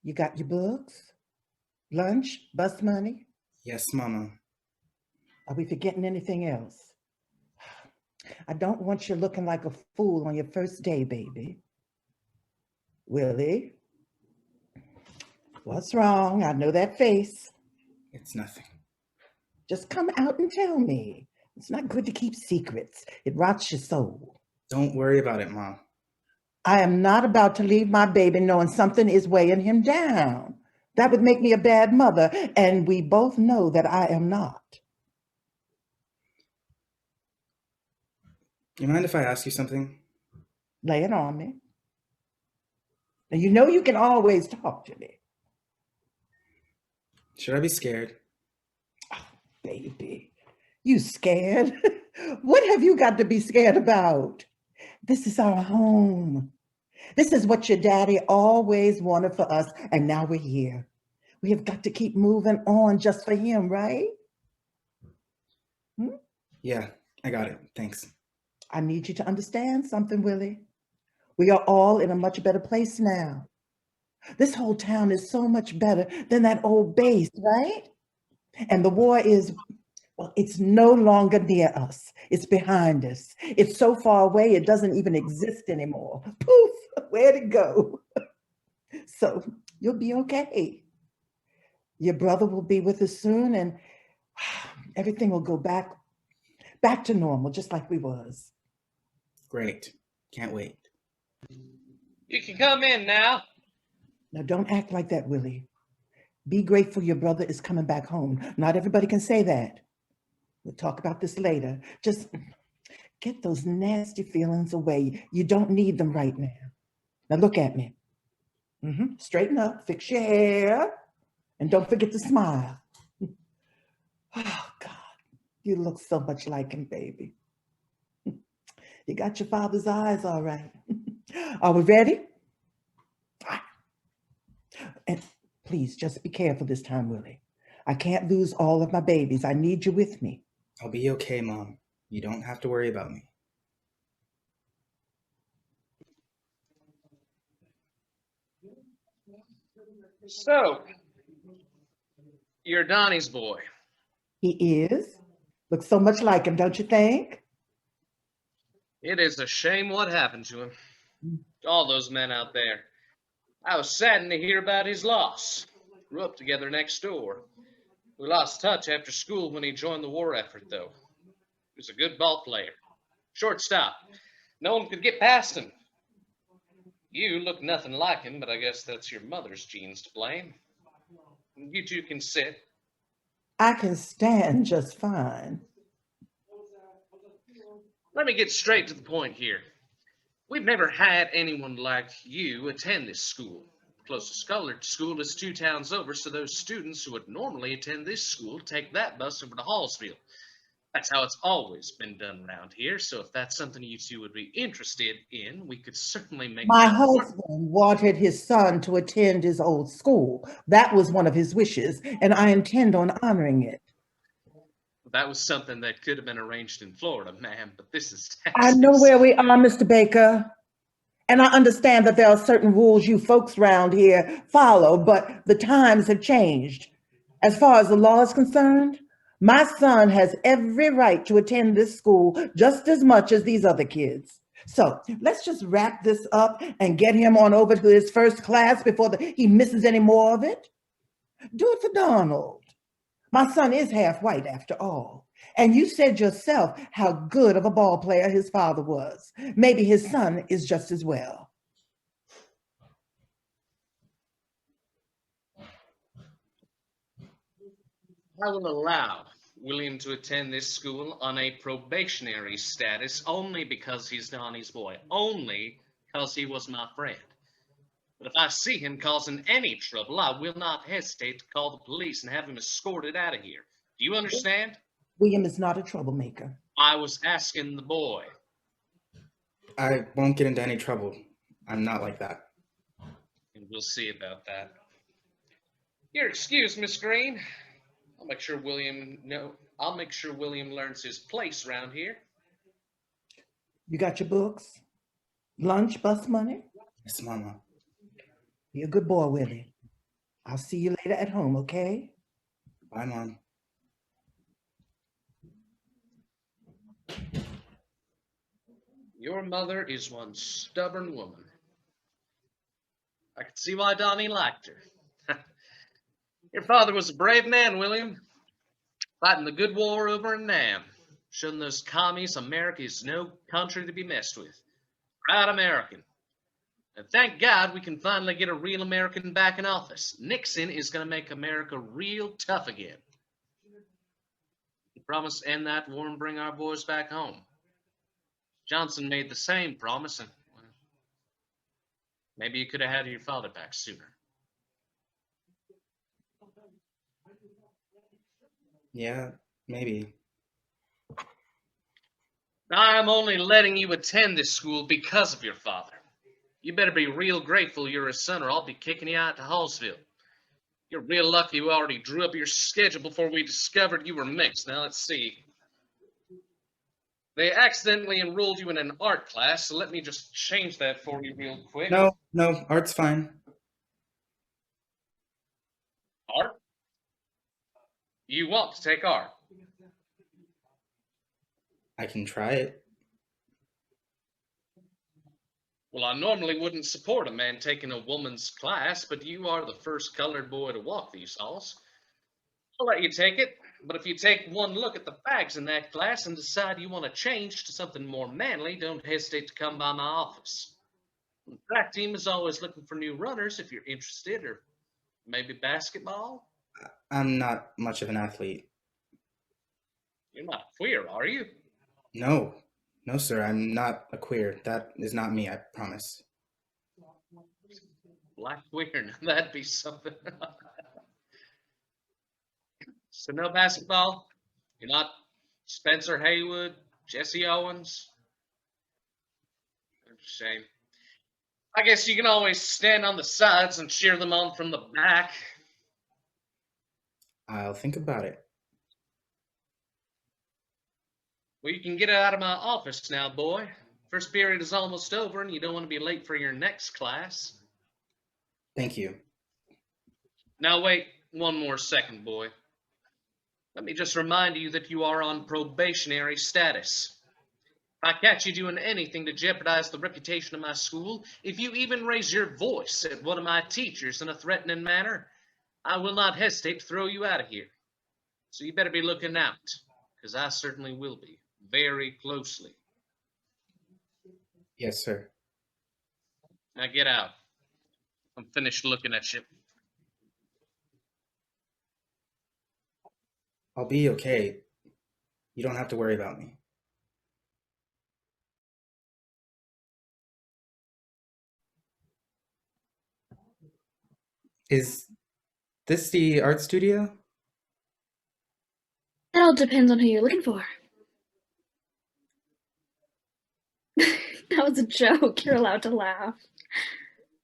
You got your books, lunch, bus money? Yes, Mama. Are we forgetting anything else? I don't want you looking like a fool on your first day, baby. Willie, what's wrong? I know that face. It's nothing. Just come out and tell me. It's not good to keep secrets. It rots your soul. Don't worry about it, Mom. I am not about to leave my baby knowing something is weighing him down. That would make me a bad mother, and we both know that I am not. You mind if I ask you something? Lay it on me. Now, you know you can always talk to me. Should I be scared? Oh, baby, you scared? What have you got to be scared about? This is our home. This is what your daddy always wanted for us, and now we're here. We have got to keep moving on just for him, right? Yeah, I got it. Thanks. I need you to understand something, Willie. We are all in a much better place now. This whole town is so much better than that old base, right? And the war is, well, it's no longer near us. It's behind us. It's so far away, it doesn't even exist anymore. Poof, where'd it go? So you'll be okay. Your brother will be with us soon, and everything will go back to normal, just like we was. Great. Can't wait. You can come in now. Now, don't act like that, Willie. Be grateful your brother is coming back home. Not everybody can say that. We'll talk about this later. Just get those nasty feelings away. You don't need them right now. Now, look at me. Straighten up, fix your hair, and don't forget to smile. Oh, God, you look so much like him, baby. You got your father's eyes, all right. Are we ready? And please, just be careful this time, Willie. I can't lose all of my babies. I need you with me. I'll be okay, Mom. You don't have to worry about me. So, you're Donnie's boy. He is. Looks so much like him, don't you think? It is a shame what happened to him. All those men out there. I was saddened to hear about his loss. Grew up together next door. We lost touch after school when he joined the war effort, though. He was a good ball player. Shortstop. No one could get past him. You look nothing like him, but I guess that's your mother's genes to blame. You two can sit. I can stand just fine. Let me get straight to the point here. We've never had anyone like you attend this school. The closest school is 2 towns over, so those students who would normally attend this school take that bus over to Hallsville. That's how it's always been done around here, so if that's something you two would be interested in, we could certainly make My that work. husband wanted his son to attend his old school. That was one of his wishes, and I intend on honoring it. That was something that could have been arranged in Florida, ma'am, but this is Texas. I know where we are, Mr. Baker. And I understand that there are certain rules you folks around here follow, but the times have changed. As far as the law is concerned, my son has every right to attend this school just as much as these other kids. So let's just wrap this up and get him on over to his first class before he misses any more of it. Do it for Donald. My son is half white after all. And you said yourself how good of a ball player his father was. Maybe his son is just as well. I will allow William to attend this school on a probationary status only because he's Donnie's boy, only because he was my friend. But if I see him causing any trouble, I will not hesitate to call the police and have him escorted out of here. Do you understand? William is not a troublemaker. I was asking the boy. I won't get into any trouble. I'm not like that. And we'll see about that. You're excused, Miss Green. I'll make sure William learns his place around here. You got your books? Lunch, bus money? Yes, Mama. Be a good boy, Willie. I'll see you later at home, okay? Bye, Mom. Your mother is one stubborn woman. I could see why Donnie liked her. Your father was a brave man, William, fighting the good war over in Nam, showing those commies America is no country to be messed with. Proud American. And thank God we can finally get a real American back in office. Nixon is going to make America real tough again. He promised to end that war and bring our boys back home. Johnson made the same promise, and well, maybe you could have had your father back sooner. Yeah, maybe. I'm only letting you attend this school because of your father. You better be real grateful you're his son, or I'll be kicking you out to Hallsville. You're real lucky we already drew up your schedule before we discovered you were mixed. Now, let's see. They accidentally enrolled you in an art class, so let me just change that for you real quick. No, art's fine. Art? You want to take art? I can try it. Well, I normally wouldn't support a man taking a woman's class, but you are the first colored boy to walk these halls. I'll let you take it, but if you take one look at the fags in that class and decide you want to change to something more manly, don't hesitate to come by my office. The track team is always looking for new runners if you're interested, or maybe basketball. I'm not much of an athlete. You're not queer, are you? No, sir, I'm not a queer. That is not me, I promise. Black queer, now that'd be something. So no basketball? You're not Spencer Haywood, Jesse Owens? Shame. I guess you can always stand on the sides and cheer them on from the back. I'll think about it. Well, you can get out of my office now, boy. First period is almost over, and you don't want to be late for your next class. Thank you. Now wait one more second, boy. Let me just remind you that you are on probationary status. If I catch you doing anything to jeopardize the reputation of my school, if you even raise your voice at one of my teachers in a threatening manner, I will not hesitate to throw you out of here. So you better be looking out, because I certainly will be, very closely. Yes, sir. Now get out. I'm finished looking at you. I'll be okay. You don't have to worry about me. Is this the art studio? That all depends on who you're looking for. That was a joke. You're allowed to laugh.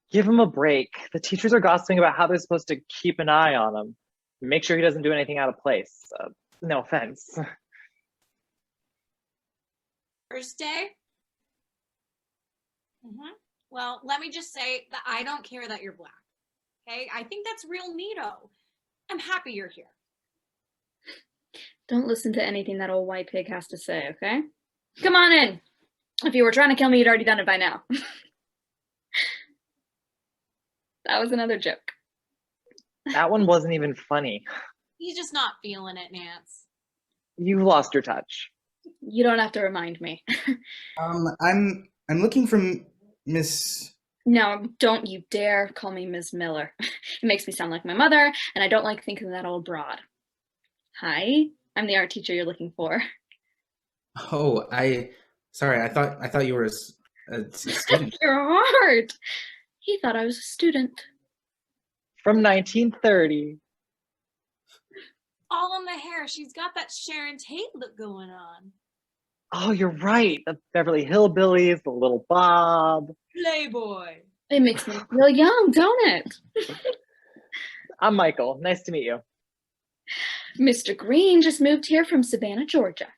Give him a break. The teachers are gossiping about how they're supposed to keep an eye on him. Make sure he doesn't do anything out of place. No offense. First day? Well, let me just say that I don't care that you're black. Okay? I think that's real neato. I'm happy you're here. Don't listen to anything that old white pig has to say, okay? Come on in. If you were trying to kill me, you'd already done it by now. That was another joke. That one wasn't even funny. He's just not feeling it, Nance. You've lost your touch. You don't have to remind me. I'm looking for Miss... No, don't you dare call me Ms. Miller. It makes me sound like my mother, and I don't like thinking of that old broad. Hi, I'm the art teacher you're looking for. Oh, sorry, I thought you were a student. Your heart. He thought I was a student. From 1930. All in the hair. She's got that Sharon Tate look going on. Oh, you're right. The Beverly Hillbillies, the little Bob. Playboy. It makes me feel young, don't it? I'm Michael. Nice to meet you. Mr. Green just moved here from Savannah, Georgia.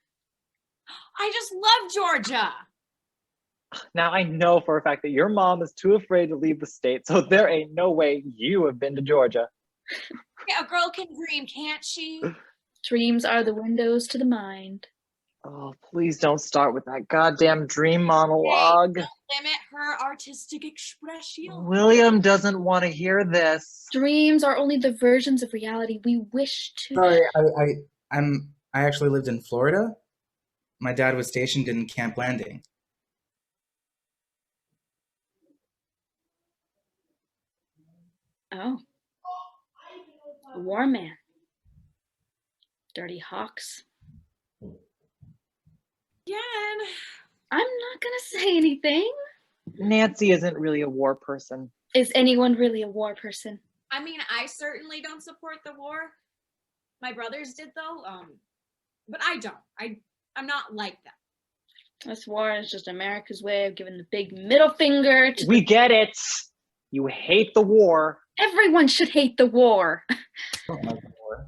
I just love Georgia. Now I know for a fact that your mom is too afraid to leave the state, so there ain't no way you have been to Georgia. Yeah, a girl can dream, can't she? Dreams are the windows to the mind. Oh, please don't start with that goddamn dream Hey, monologue. don't limit her artistic expression. William doesn't want to hear this. Dreams are only the versions of reality we wish to. Sorry, I actually lived in Florida. My dad was stationed in Camp Landing. Oh. A war man. Dirty hawks. Again. I'm not gonna say anything. Nancy isn't really a war person. Is anyone really a war person? I mean, I certainly don't support the war. My brothers did though. But I don't. I'm not like them. This war is just America's way of giving the big middle finger to We get it. You hate the war. Everyone should hate the war. I don't like the war.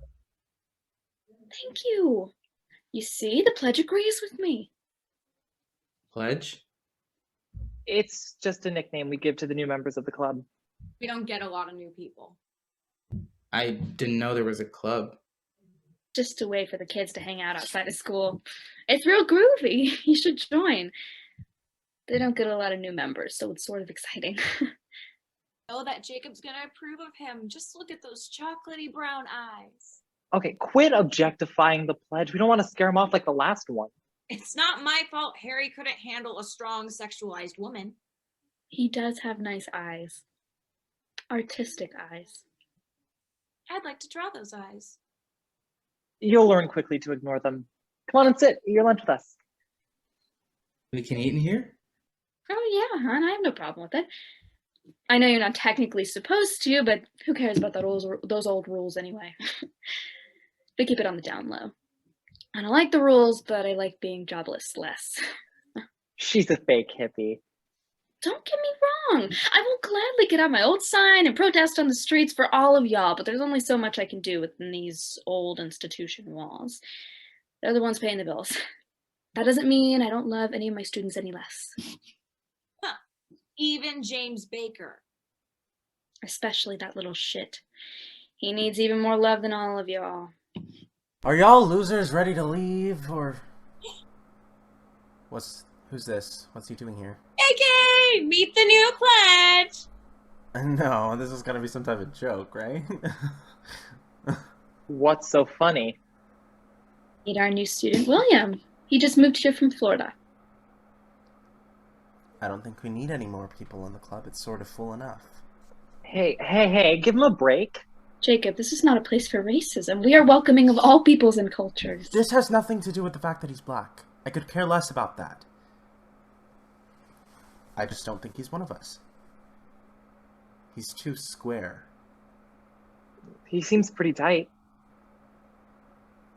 Thank you. You see, the pledge agrees with me. Pledge? It's just a nickname we give to the new members of the club. We don't get a lot of new people. I didn't know there was a club. Just a way for the kids to hang out outside of school. It's real groovy. You should join. They don't get a lot of new members, so it's sort of exciting. Know that Jacob's gonna approve of him. Just look at those chocolatey brown eyes. Okay, quit objectifying the pledge. We don't want to scare him off like the last one. It's not my fault Harry couldn't handle a strong sexualized woman. He does have nice eyes. Artistic eyes. I'd like to draw those eyes. You'll learn quickly to ignore them. Come on and sit. Eat your lunch with us. We can eat in here? Oh yeah, hon, I have no problem with it. I know you're not technically supposed to, but who cares about those old rules anyway? We keep it on the down low. I don't like the rules, but I like being jobless less. She's a fake hippie. Don't get me wrong. I will gladly get out my old sign and protest on the streets for all of y'all, but there's only so much I can do within these old institution walls. They're the ones paying the bills. That doesn't mean I don't love any of my students any less. Even James Baker. Especially that little shit. He needs even more love than all of y'all. Are y'all losers ready to leave, or... Who's this? What's he doing here? Okay, meet the new pledge. No, this is gonna be some type of joke, right? What's so funny? Meet our new student, William. He just moved here from Florida. I don't think we need any more people in the club. It's sort of full enough. Hey, give him a break. Jacob, this is not a place for racism. We are welcoming of all peoples and cultures. This has nothing to do with the fact that he's black. I could care less about that. I just don't think he's one of us. He's too square. He seems pretty tight.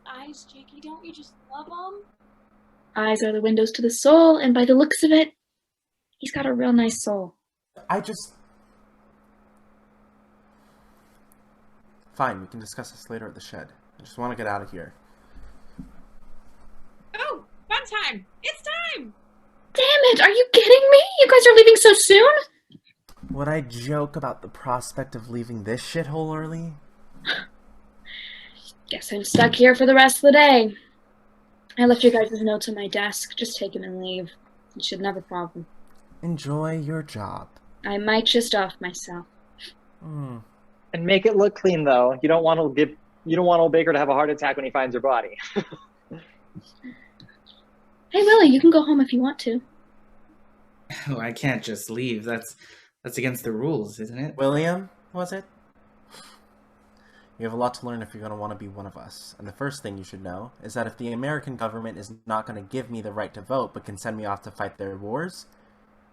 Eyes, Jakey, don't you just love them? Eyes are the windows to the soul, and by the looks of it, he's got a real nice soul. Fine, we can discuss this later at the shed. I just want to get out of here. Oh, fun time. It's time. Damn it, are you kidding me? You guys are leaving so soon? Would I joke about the prospect of leaving this shithole early? Guess I'm stuck here for the rest of the day. I left you guys' notes on my desk. Just take them and leave. You shouldn't have a problem. Enjoy your job. I might just off myself. And make it look clean, though. You don't want old Baker to have a heart attack when he finds your body. Hey, Willie, you can go home if you want to. Oh, I can't just leave. That's against the rules, isn't it? William, was it? You have a lot to learn if you're going to want to be one of us. And the first thing you should know is that if the American government is not going to give me the right to vote but can send me off to fight their wars,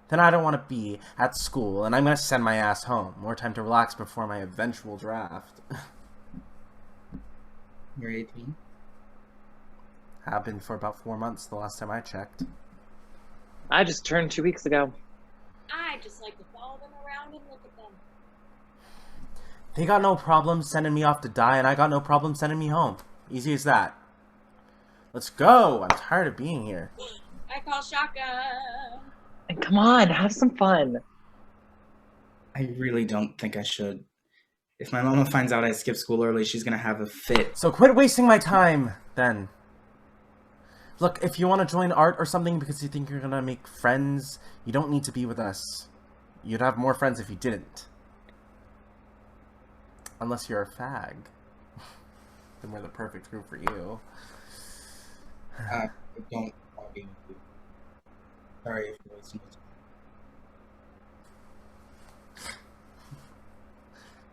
then I don't want to be at school and I'm going to send my ass home. More time to relax before my eventual draft. You're 18? Have been for about 4 months the last time I checked. I just turned 2 weeks ago. I just like to follow them around and look at them. They got no problem sending me off to die, and I got no problem sending me home. Easy as that. Let's go! I'm tired of being here. I call shotgun. And come on, have some fun. I really don't think I should. If my mama finds out I skipped school early, she's gonna have a fit. So quit wasting my time, then. Look, if you want to join art or something because you think you're gonna make friends, you don't need to be with us. You'd have more friends if you didn't. Unless you're a fag. Then we're the perfect group for you. I don't want to be with you. Sorry if you're wasting my time.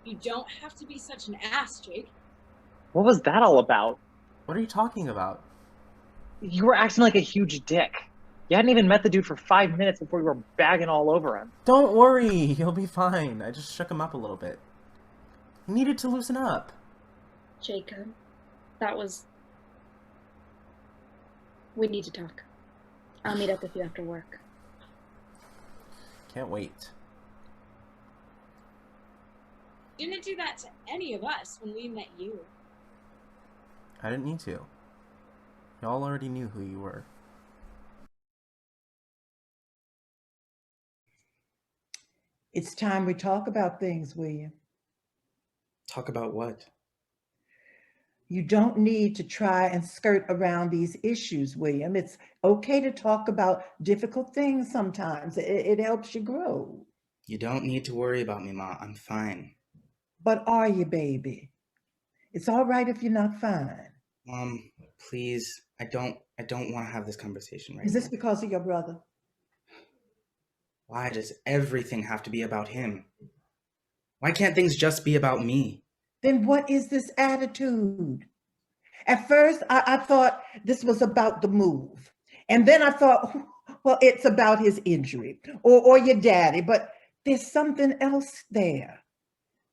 You don't have to be such an ass, Jake. What was that all about? What are you talking about? You were acting like a huge dick. You hadn't even met the dude for 5 minutes before you were bagging all over him. Don't worry, you'll be fine. I just shook him up a little bit. He needed to loosen up. Jacob, that was... We need to talk. I'll meet up with you after work. Can't wait. You didn't do that to any of us when we met you. I didn't need to. Y'all already knew who you were. It's time we talk about things, William. Talk about what? You don't need to try and skirt around these issues, William. It's okay to talk about difficult things sometimes. It helps you grow. You don't need to worry about me, Ma. I'm fine. But are you, baby? It's all right if you're not fine. Mom, please. I don't want to have this conversation right Is this now. because of your brother? Why does everything have to be about him? Why can't things just be about me? Then what is this attitude? At first, I thought this was about the move. And then I thought, well, it's about his injury or your daddy, but there's something else there.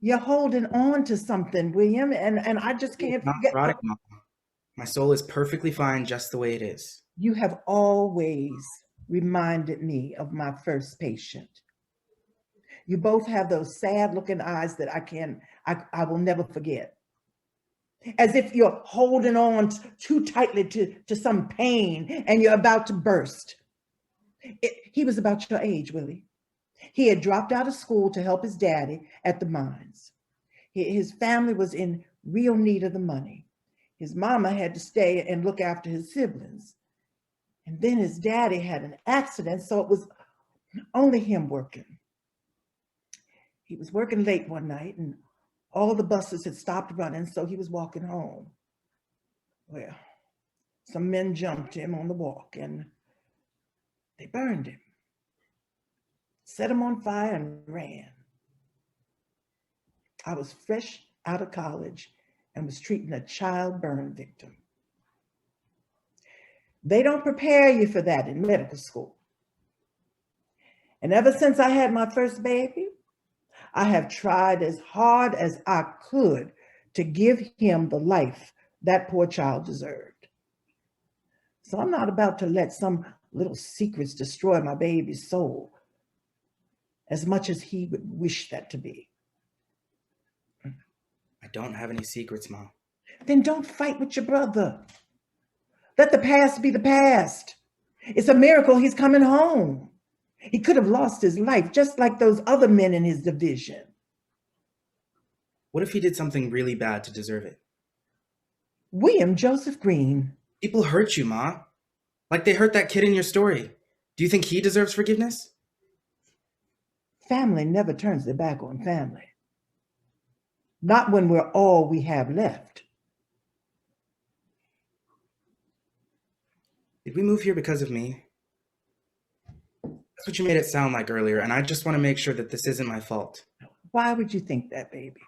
You're holding on to something, William, and I just can't Not forget. erotic, Mom. My soul is perfectly fine just the way it is. You have always reminded me of my first patient. You both have those sad looking eyes that I will never forget. As if you're holding on too tightly to some pain and you're about to burst. He was about your age, Willie. He had dropped out of school to help his daddy at the mines. His family was in real need of the money. His mama had to stay and look after his siblings. And then his daddy had an accident, so it was only him working. He was working late one night and all the buses had stopped running, so he was walking home. Well, some men jumped him on the walk and they burned him, set him on fire and ran. I was fresh out of college and was treating a child burn victim. They don't prepare you for that in medical school. And ever since I had my first baby, I have tried as hard as I could to give him the life that poor child deserved. So I'm not about to let some little secrets destroy my baby's soul as much as he would wish that to be. I don't have any secrets, Mom. Then don't fight with your brother. Let the past be the past. It's a miracle he's coming home. He could have lost his life just like those other men in his division. What if he did something really bad to deserve it? William Joseph Green. People hurt you, Ma. Like they hurt that kid in your story. Do you think he deserves forgiveness? Family never turns their back on family. Not when we're all we have left. Did we move here because of me? That's what you made it sound like earlier, and I just want to make sure that this isn't my fault. Why would you think that, baby?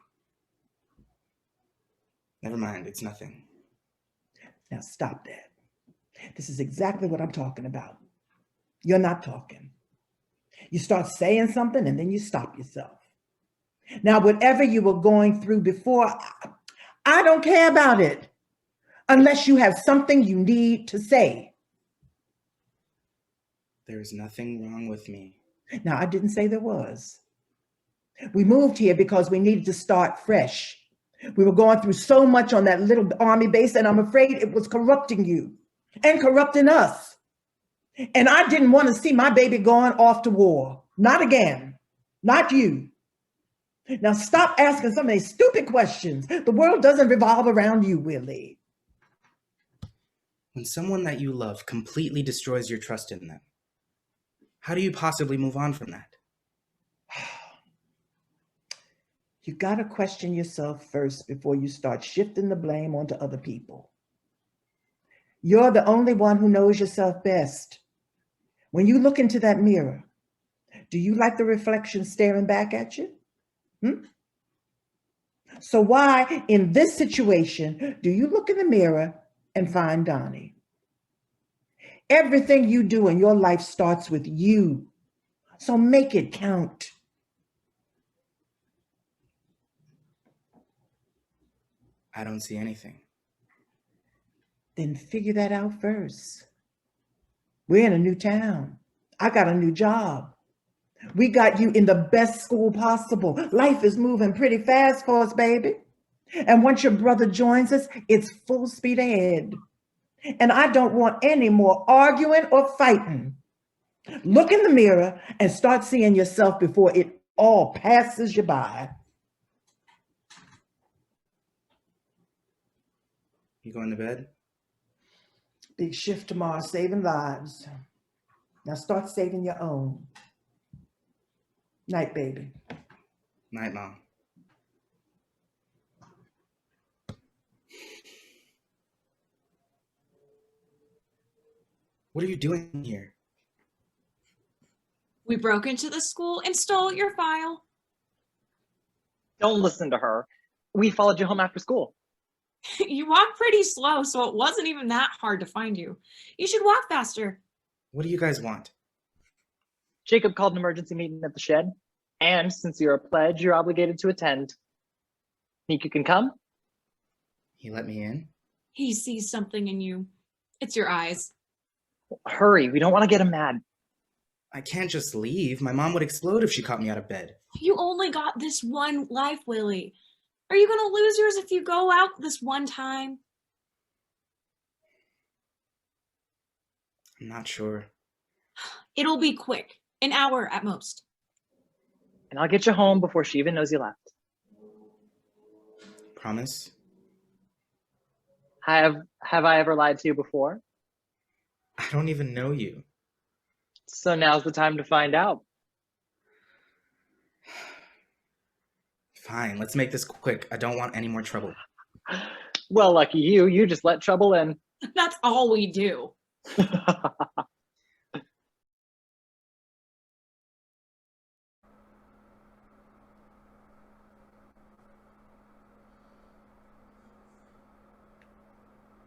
Never mind, it's nothing. Now stop that. This is exactly what I'm talking about. You're not talking. You start saying something and then you stop yourself. Now, whatever you were going through before, I don't care about it unless you have something you need to say. There is nothing wrong with me. Now, I didn't say there was. We moved here because we needed to start fresh. We were going through so much on that little army base, and I'm afraid it was corrupting you and corrupting us. And I didn't want to see my baby going off to war. Not again. Not you. Now stop asking so many stupid questions. The world doesn't revolve around you, Willie. When someone that you love completely destroys your trust in them, how do you possibly move on from that? You got to question yourself first before you start shifting the blame onto other people. You're the only one who knows yourself best. When you look into that mirror, do you like the reflection staring back at you? So why, in this situation, do you look in the mirror and find Donnie? Everything you do in your life starts with you. So make it count. I don't see anything. Then figure that out first. We're in a new town. I got a new job. We got you in the best school possible. Life is moving pretty fast for us, baby. And once your brother joins us, it's full speed ahead. And I don't want any more arguing or fighting. Look in the mirror and start seeing yourself before it all passes you by. You going to bed? Big shift tomorrow, saving lives. Now start saving your own. Night, baby. Night, Mom. What are you doing here? We broke into the school and stole your file. Don't listen to her. We followed you home after school. You walk pretty slow, so it wasn't even that hard to find you. You should walk faster. What do you guys want? Jacob called an emergency meeting at the shed, and since you're a pledge, you're obligated to attend. Think you can come? He let me in? He sees something in you. It's your eyes. Hurry, we don't want to get him mad. I can't just leave. My mom would explode if she caught me out of bed. You only got this one life, Willie. Are you going to lose yours if you go out this one time? I'm not sure. It'll be quick. An hour at most. And I'll get you home before she even knows you left. Promise? Have I ever lied to you before? I don't even know you. So now's the time to find out. Fine, let's make this quick. I don't want any more trouble. Well, lucky you. You just let trouble in. That's all we do.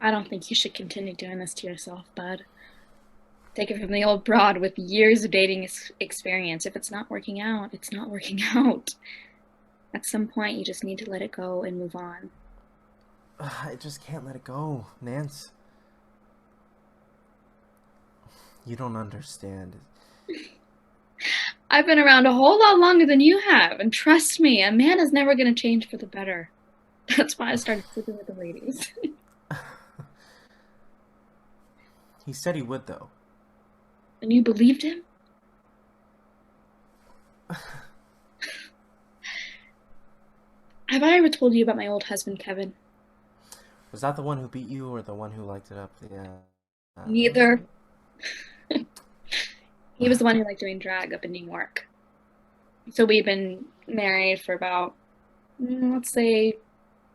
I don't think you should continue doing this to yourself, bud. Take it from the old broad with years of dating experience. If it's not working out, it's not working out. At some point, you just need to let it go and move on. I just can't let it go, Nance. You don't understand. I've been around a whole lot longer than you have, and trust me, a man is never going to change for the better. That's why I started sleeping with the ladies. He said he would, though. And you believed him? Have I ever told you about my old husband, Kevin? Was that the one who beat you, or the one who liked it up? Neither. He was the one who liked doing drag up in New York. So we've been married for about, let's say,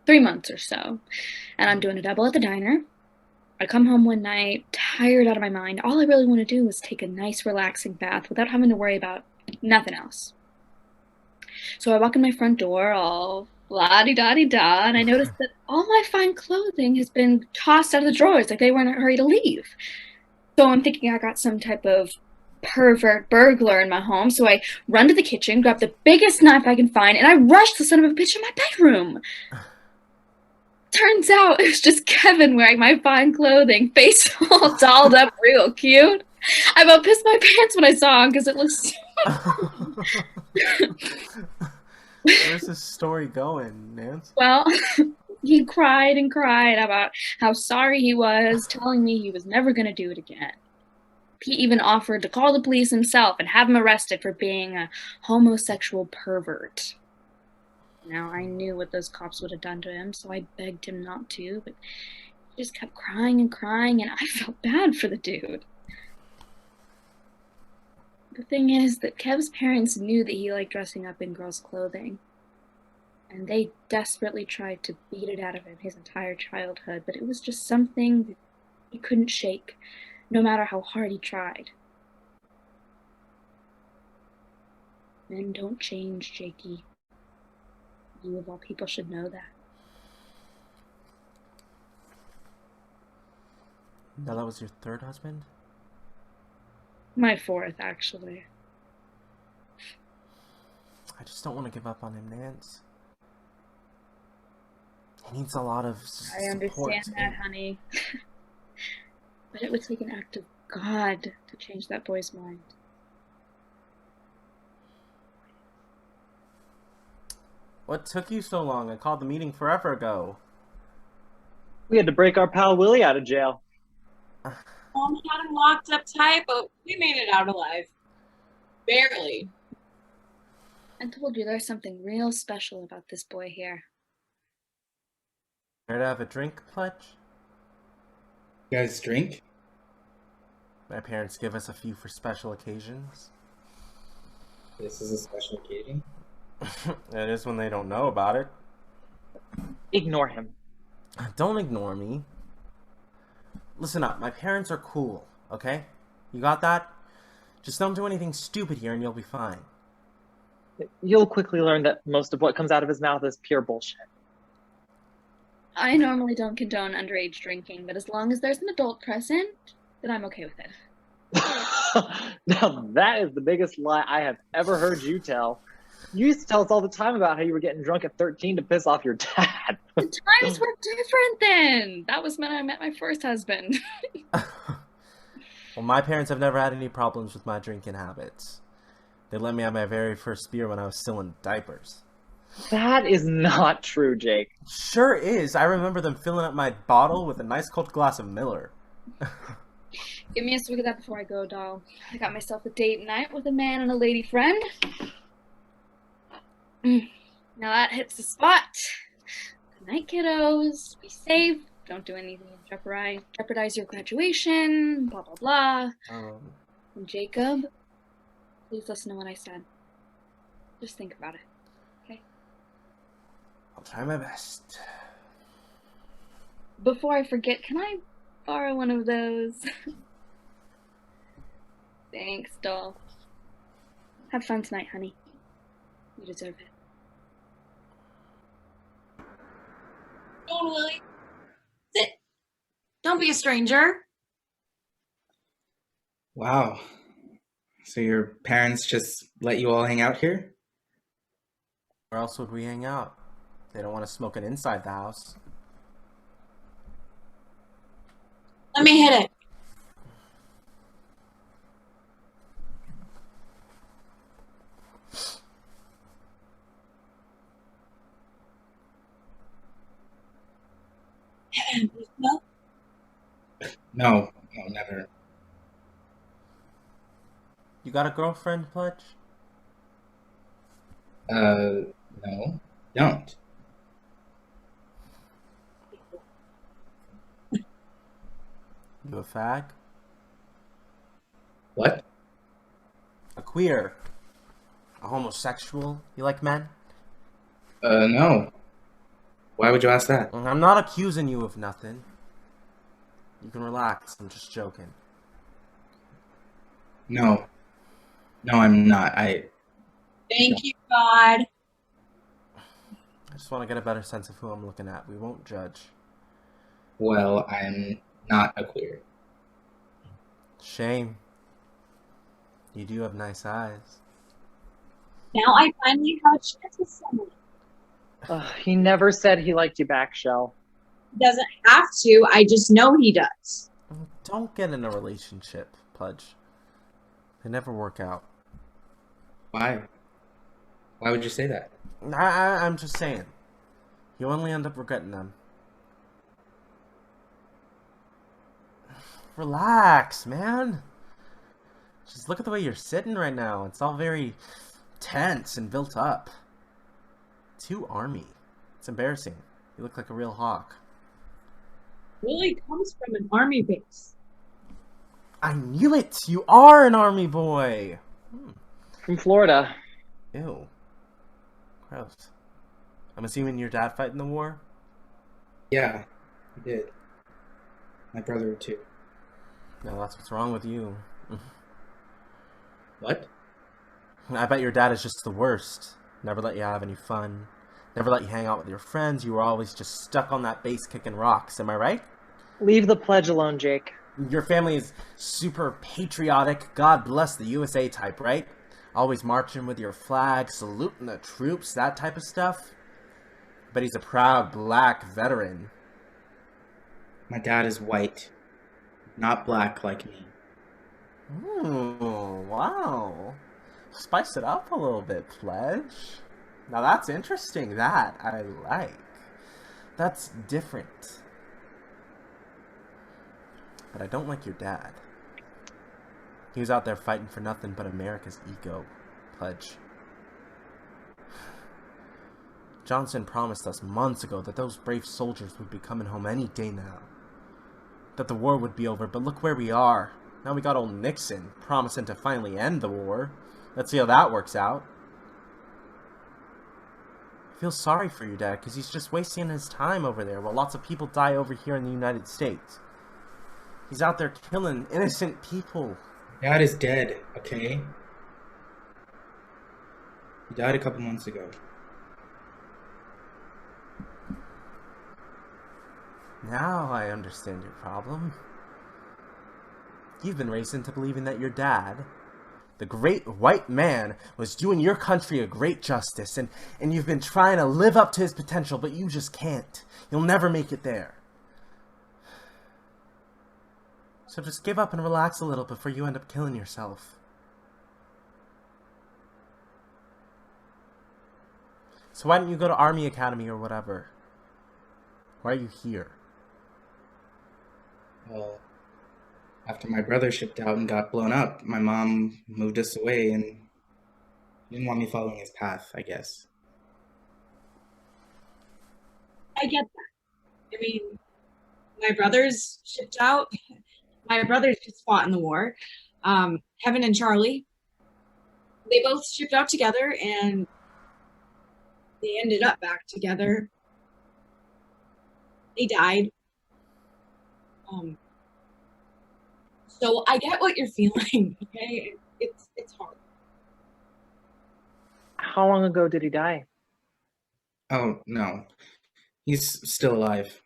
3 months or so. And I'm doing a double at the diner. I come home one night, tired out of my mind. All I really want to do is take a nice, relaxing bath without having to worry about nothing else. So I walk in my front door, all la-di-da-di-da, and I notice that all my fine clothing has been tossed out of the drawers, like they were in a hurry to leave. So I'm thinking I got some type of pervert burglar in my home, so I run to the kitchen, grab the biggest knife I can find, and I rush the son of a bitch in my bedroom. Turns out it was just Kevin wearing my fine clothing, face all dolled up real cute. I about pissed my pants when I saw him because it was Where's this story going, Nance? Well, he cried and cried about how sorry he was, telling me he was never going to do it again. He even offered to call the police himself and have him arrested for being a homosexual pervert. Now, I knew what those cops would have done to him, so I begged him not to, but he just kept crying and crying, and I felt bad for the dude. The thing is that Kev's parents knew that he liked dressing up in girls' clothing, and they desperately tried to beat it out of him his entire childhood, but it was just something that he couldn't shake, no matter how hard he tried. Men don't change, Jakey. You of all people should know that. Now that was your third husband? My fourth, actually. I just don't want to give up on him, Nance. He needs a lot of I understand that, honey. But it would take an act of God to change that boy's mind. What took you so long? I called the meeting forever ago. We had to break our pal Willie out of jail. Mom had him locked up tight, but we made it out alive. Barely. I told you there's something real special about this boy here. Care to have a drink, Pledge? You guys drink? My parents give us a few for special occasions. This is a special occasion. It is when they don't know about it. Ignore him. Don't ignore me. Listen up, my parents are cool, okay? You got that? Just don't do anything stupid here and you'll be fine. You'll quickly learn that most of what comes out of his mouth is pure bullshit. I normally don't condone underage drinking, but as long as there's an adult present, then I'm okay with it. Now that is the biggest lie I have ever heard you tell. You used to tell us all the time about how you were getting drunk at 13 to piss off your dad. The times were different then. That was when I met my first husband. Well, my parents have never had any problems with my drinking habits. They let me have my very first beer when I was still in diapers. That is not true, Jake. Sure is. I remember them filling up my bottle with a nice cold glass of Miller. Give me a swig of that before I go, doll. I got myself a date night with a man and a lady friend. Now that hits the spot. Good night, kiddos. Be safe. Don't do anything to jeopardize your graduation. Blah, blah, blah. And Jacob, please listen to what I said. Just think about it, okay? I'll try my best. Before I forget, can I borrow one of those? Thanks, doll. Have fun tonight, honey. You deserve it. Go on, Willie. Sit. Don't be a stranger. Wow. So your parents just let you all hang out here? Where else would we hang out? They don't want us smoking inside the house. Let me hit it. No? No, never. You got a girlfriend, Pledge? No, don't. You a fag? What? A queer? A homosexual? You like men? No. Why would you ask that? I'm not accusing you of nothing. You can relax, I'm just joking. No. No, I'm not. Thank you, God. I just want to get a better sense of who I'm looking at. We won't judge. Well, I'm not a queer. Shame. You do have nice eyes. Now I finally have a chance with someone. He never said he liked you back, Shell. He doesn't have to. I just know he does. Don't get in a relationship, Pledge. They never work out. Why? Why would you say that? I'm just saying. You only end up regretting them. Relax, man. Just look at the way you're sitting right now. It's all very tense and built up. Too army. It's embarrassing. You look like a real hawk. Willie comes from an army base. I knew it! You are an army boy! From Florida. Ew. Gross. I'm assuming your dad fight in the war? Yeah, he did. My brother too. No, that's what's wrong with you. What? I bet your dad is just the worst. Never let you have any fun. Never let you hang out with your friends. You were always just stuck on that base kicking rocks. Am I right? Leave the pledge alone, Jake. Your family is super patriotic, God bless the USA type, right? Always marching with your flag, saluting the troops, that type of stuff. But he's a proud black veteran. My dad is white, not black like me. Ooh, wow. Spice it up a little bit, Pledge. Now that's interesting. That I like. That's different. But I don't like your dad. He was out there fighting for nothing but America's ego, Pledge. Johnson promised us months ago that those brave soldiers would be coming home any day now. That the war would be over, but look where we are. Now we got old Nixon promising to finally end the war. Let's see how that works out. I feel sorry for your dad because he's just wasting his time over there while lots of people die over here in the United States. He's out there killing innocent people. Dad is dead, okay? He died a couple months ago. Now I understand your problem. You've been raised into believing that your dad, the great white man, was doing your country a great justice, and you've been trying to live up to his potential, but you just can't. You'll never make it there. So just give up and relax a little before you end up killing yourself. So why don't you go to Army Academy or whatever? Why are you here? Well, after my brother shipped out and got blown up, my mom moved us away and didn't want me following his path, I guess. I get that. I mean, my brothers shipped out. My brothers just fought in the war. Kevin and Charlie, they both shipped out together and they ended up back together. They died. So I get what you're feeling, okay? It's hard. How long ago did he die? Oh, no. He's still alive.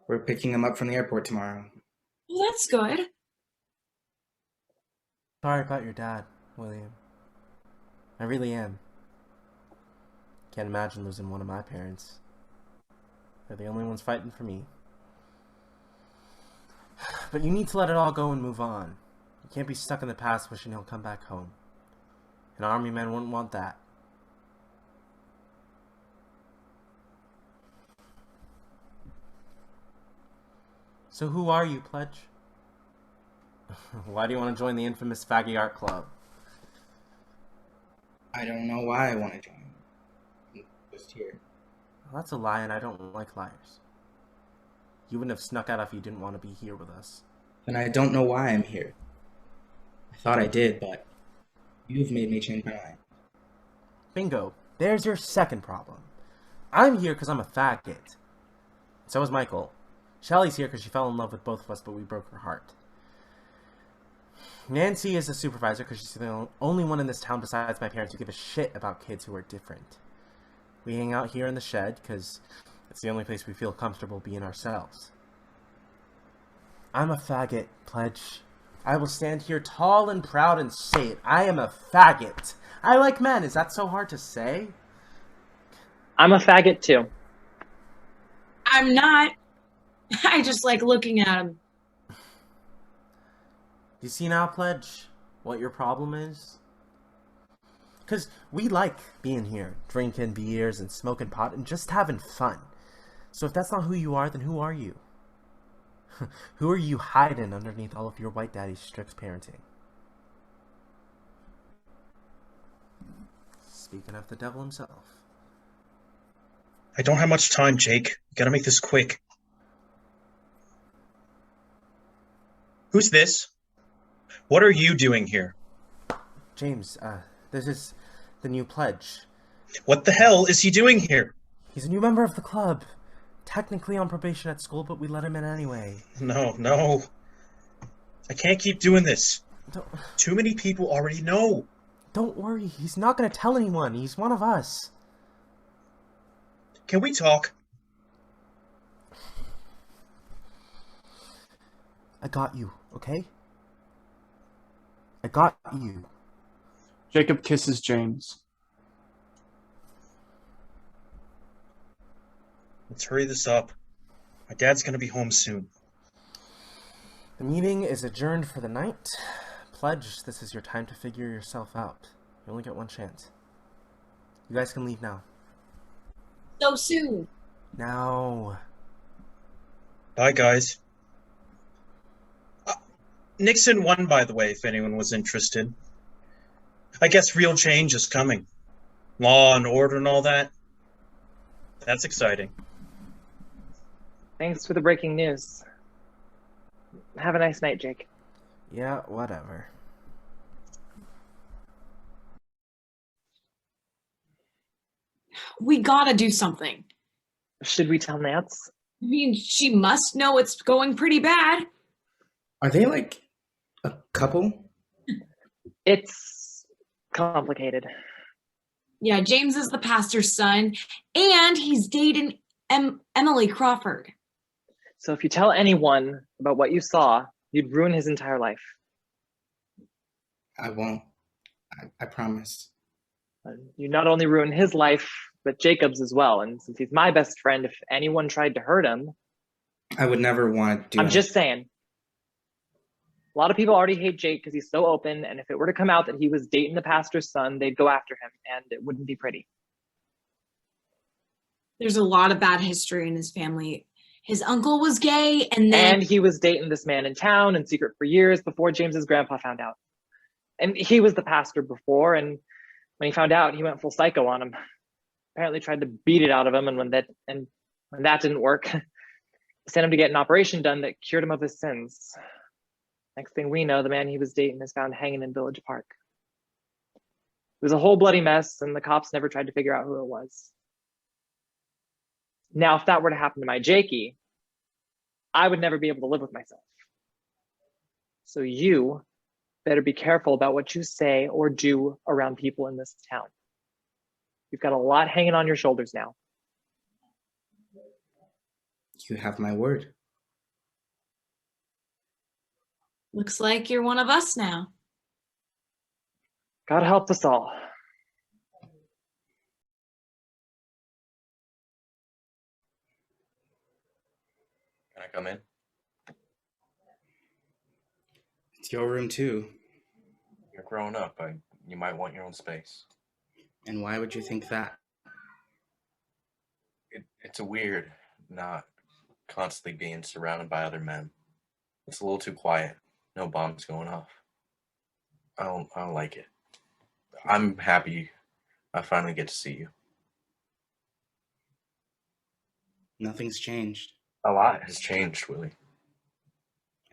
We're picking him up from the airport tomorrow. Well, that's good. Sorry about your dad, William. I really am. Can't imagine losing one of my parents. They're the only ones fighting for me. But you need to let it all go and move on. You can't be stuck in the past wishing he'll come back home. An army man wouldn't want that. So who are you, Pledge? Why do you want to join the infamous Faggy Art Club? I don't know why I want to join. I'm just here. Well, that's a lie, and I don't like liars. You wouldn't have snuck out if you didn't want to be here with us. And I don't know why I'm here. I thought I did, but you've made me change my mind. Bingo. There's your second problem. I'm here because I'm a faggot. So is Michael. Shelly's here because she fell in love with both of us, but we broke her heart. Nancy is a supervisor because she's the only one in this town besides my parents who give a shit about kids who are different. We hang out here in the shed because it's the only place we feel comfortable being ourselves. I'm a faggot, Pledge. I will stand here tall and proud and say it. I am a faggot. I like men. Is that so hard to say? I'm a faggot too. I'm not. I just like looking at him. You see now, Pledge, what your problem is? Because we like being here, drinking beers and smoking pot and just having fun. So if that's not who you are, then who are you? Who are you hiding underneath all of your white daddy's strict parenting? Speaking of the devil himself. I don't have much time, Jake. You gotta make this quick. Who's this? What are you doing here? James, this is the new pledge. What the hell is he doing here? He's a new member of the club. Technically on probation at school, but we let him in anyway. No. I can't keep doing this. Too many people already know. Don't worry, he's not gonna tell anyone. He's one of us. Can we talk? I got you, okay? I got you. Jacob kisses James. Let's hurry this up. My dad's gonna be home soon. The meeting is adjourned for the night. Pledge, this is your time to figure yourself out. You only get one chance. You guys can leave now. So soon. Now. Bye, guys. Nixon won, by the way, if anyone was interested. I guess real change is coming. Law and order and all that. That's exciting. Thanks for the breaking news. Have a nice night, Jake. Yeah, whatever. We gotta do something. Should we tell Nance? I mean, she must know it's going pretty bad. Are they like a couple? It's complicated. Yeah, James is the pastor's son, and he's dating Emily Crawford. So if you tell anyone about what you saw, you'd ruin his entire life. I won't. I promise. You not only ruin his life, but Jacob's as well. And since he's my best friend, if anyone tried to hurt him... I would never want to do I'm just saying. A lot of people already hate Jake because he's so open, and if it were to come out that he was dating the pastor's son, they'd go after him, and it wouldn't be pretty. There's a lot of bad history in his family. His uncle was gay, and then... And he was dating this man in town in secret for years before James's grandpa found out. And he was the pastor before, and when he found out, he went full psycho on him. Apparently tried to beat it out of him, and when that didn't work, sent him to get an operation done that cured him of his sins. Next thing we know, the man he was dating is found hanging in Village Park. It was a whole bloody mess, and the cops never tried to figure out who it was. Now, if that were to happen to my Jakey, I would never be able to live with myself. So you better be careful about what you say or do around people in this town. You've got a lot hanging on your shoulders now. You have my word. Looks like you're one of us now. God help us all. Can I come in? It's your room too. You're grown up. You might want your own space. And why would you think that? It's a weird, not constantly being surrounded by other men. It's a little too quiet. No bombs going off. I don't like it. I'm happy I finally get to see you. Nothing's changed. A lot has changed, Willie.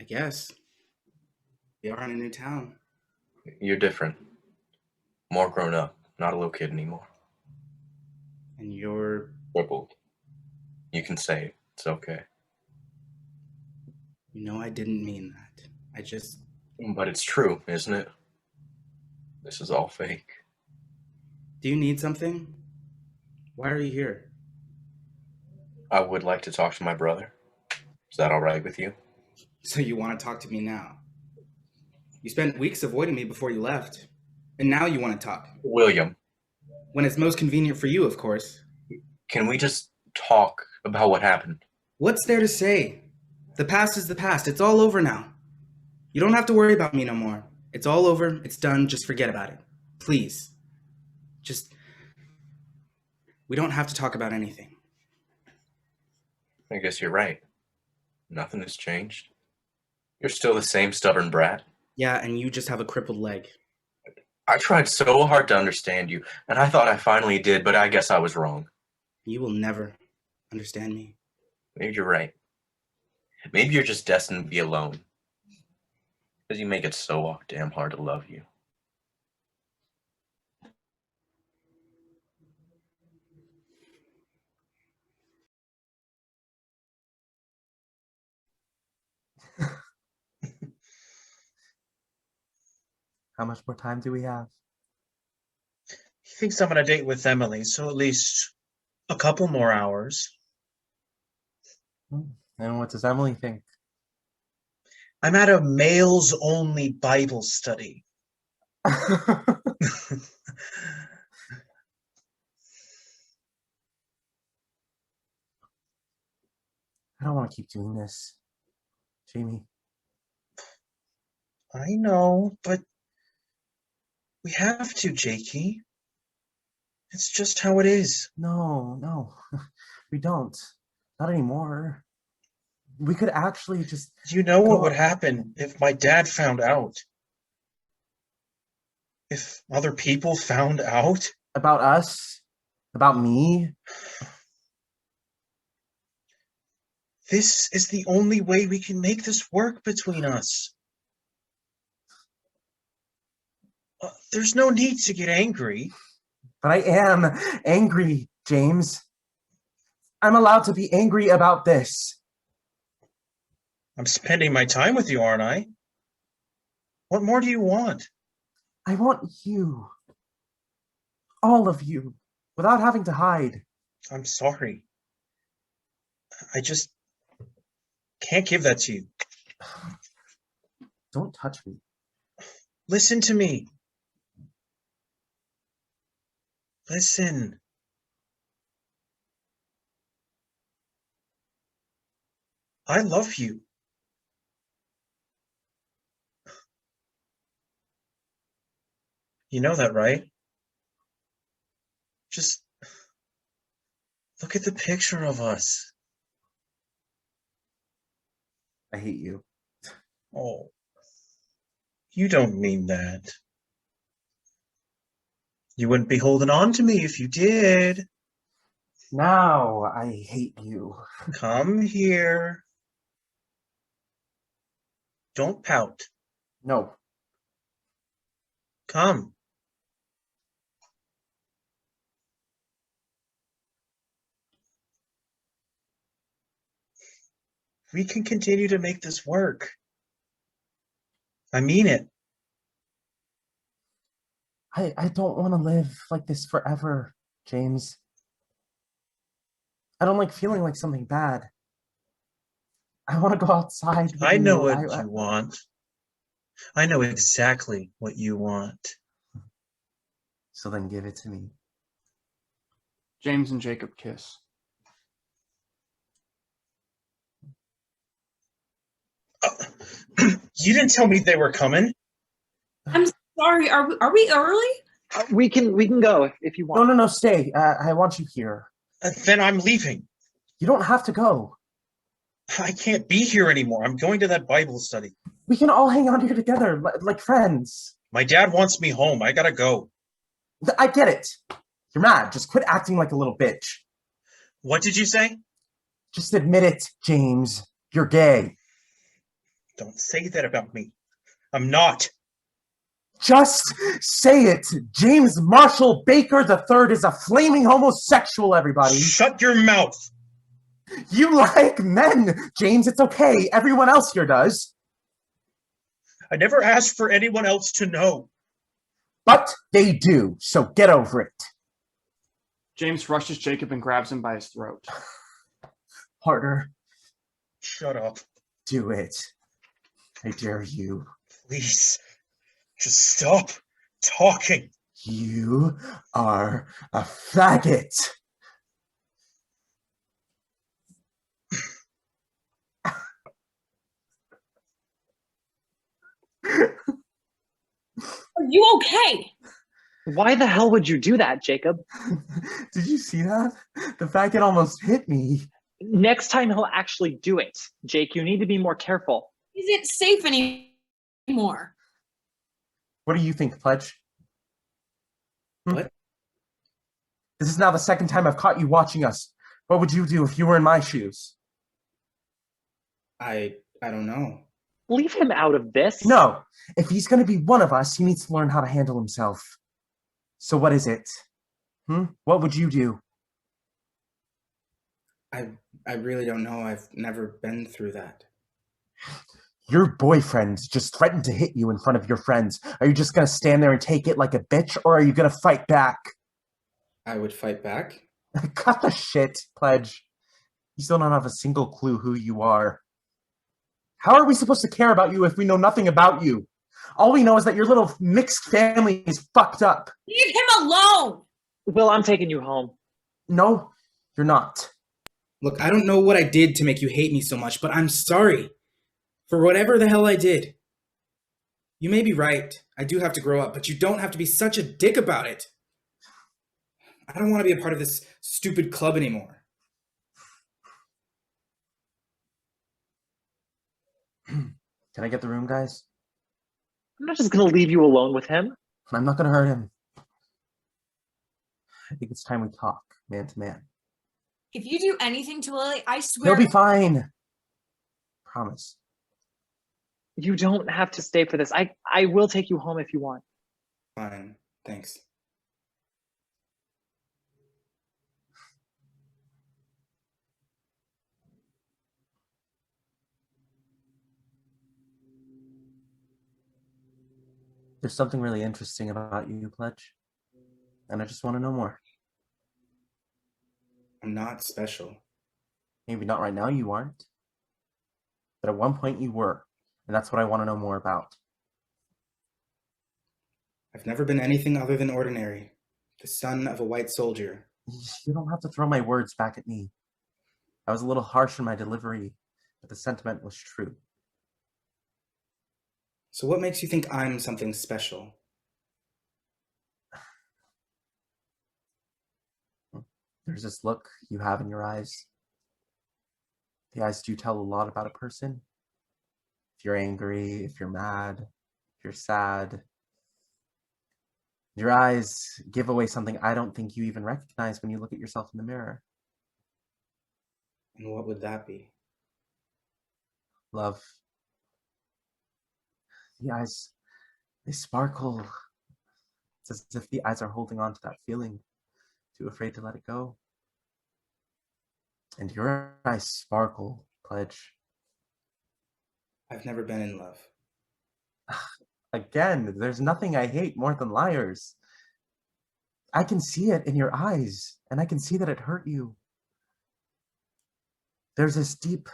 I guess. We are in a new town. You're different. More grown up. Not a little kid anymore. And you're... crippled. You can say it. It's okay. You know I didn't mean that. I just... But it's true, isn't it? This is all fake. Do you need something? Why are you here? I would like to talk to my brother. Is that all right with you? So you want to talk to me now? You spent weeks avoiding me before you left. And now you want to talk. William. When it's most convenient for you, of course. Can we just talk about what happened? What's there to say? The past is the past. It's all over now. You don't have to worry about me no more. It's all over. It's done. Just forget about it. Please. Just... We don't have to talk about anything. I guess you're right. Nothing has changed. You're still the same stubborn brat. Yeah, and you just have a crippled leg. I tried so hard to understand you, and I thought I finally did, but I guess I was wrong. You will never understand me. Maybe you're right. Maybe you're just destined to be alone. Because you make it so damn hard to love you. How much more time do we have? He thinks I'm on a date with Emily, so at least a couple more hours. And what does Emily think? I'm at a males-only Bible study. I don't want to keep doing this. Jamie. I know, but we have to, Jakey. It's just how it is. No. We don't. Not anymore. We could actually just... You know what would happen if my dad found out? If other people found out? About us? About me? This is the only way we can make this work between us. There's no need to get angry. But I am angry, James. I'm allowed to be angry about this. I'm spending my time with you, aren't I? What more do you want? I want you. All of you. Without having to hide. I'm sorry. I just can't give that to you. Don't touch me. Listen to me. Listen. I love you. You know that, right? Just look at the picture of us. I hate you. Oh, you don't mean that. You wouldn't be holding on to me if you did. Now I hate you. Come here. Don't pout. No. Come. We can continue to make this work. I mean it. I don't want to live like this forever, James. I don't like feeling like something bad. I want to go outside with I know you. what you want. I know exactly what you want. So then give it to me. James and Jacob kiss. You didn't tell me they were coming. I'm sorry. Are we early? We can go if you want. No, stay. I want you here. Then I'm leaving. You don't have to go. I can't be here anymore. I'm going to that Bible study. We can all hang out here together, like friends. My dad wants me home. I gotta go. I get it. You're mad. Just quit acting like a little bitch. What did you say? Just admit it, James. You're gay. Don't say that about me. I'm not. Just say it. James Marshall Baker III is a flaming homosexual, everybody. Shut your mouth. You like men, James. It's okay. Everyone else here does. I never asked for anyone else to know. But they do, so get over it. James rushes Jacob and grabs him by his throat. Harder. Shut up. Do it. I dare you. Please. Just stop talking. You are a faggot. Are you okay? Why the hell would you do that, Jacob? Did you see that? The faggot almost hit me. Next time he'll actually do it. Jake, you need to be more careful. Is it safe anymore? What do you think, Pledge? What? This is now the second time I've caught you watching us. What would you do if you were in my shoes? I don't know. Leave him out of this. No. If he's going to be one of us, he needs to learn how to handle himself. So what is it? What would you do? I really don't know. I've never been through that. Your boyfriend just threatened to hit you in front of your friends. Are you just going to stand there and take it like a bitch, or are you going to fight back? I would fight back. Cut the shit, Pledge. You still don't have a single clue who you are. How are we supposed to care about you if we know nothing about you? All we know is that your little mixed family is fucked up. Leave him alone! Will, I'm taking you home. No, you're not. Look, I don't know what I did to make you hate me so much, but I'm sorry. For whatever the hell I did. You may be right. I do have to grow up, but you don't have to be such a dick about it. I don't want to be a part of this stupid club anymore. Can I get the room, guys? I'm not just gonna leave you alone with him. I'm not going to hurt him. I think it's time we talk, man to man. If you do anything to Lily, I swear. He'll be fine. Promise. You don't have to stay for this. I will take you home if you want. Fine. Thanks. There's something really interesting about you, Pledge. And I just want to know more. I'm not special. Maybe not right now you aren't. But at one point you were. And that's what I want to know more about. I've never been anything other than ordinary. The son of a white soldier. You don't have to throw my words back at me. I was a little harsh in my delivery, but the sentiment was true. So what makes you think I'm something special? There's this look you have in your eyes. The eyes do tell a lot about a person. If you're angry, if you're mad, if you're sad. Your eyes give away something I don't think you even recognize when you look at yourself in the mirror. And what would that be? Love. The eyes, they sparkle. It's as if the eyes are holding on to that feeling, too afraid to let it go. And your eyes sparkle, Pledge. I've never been in love. Again, there's nothing I hate more than liars. I can see it in your eyes, and I can see that it hurt you. There's this deep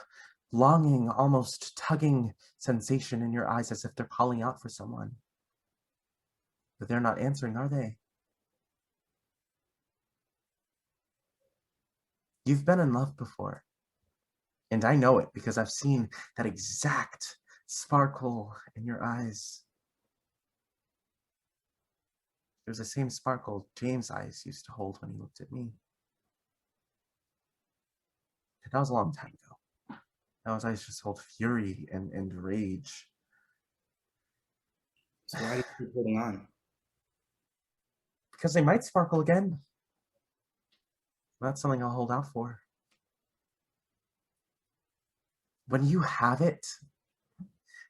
longing, almost tugging sensation in your eyes as if they're calling out for someone. But they're not answering, are they? You've been in love before. And I know it because I've seen that exact sparkle in your eyes. There's the same sparkle James' eyes used to hold when he looked at me. That was a long time ago. Now his eyes just hold fury and rage. So why do you keep holding on? Because they might sparkle again. That's something I'll hold out for. When you have it,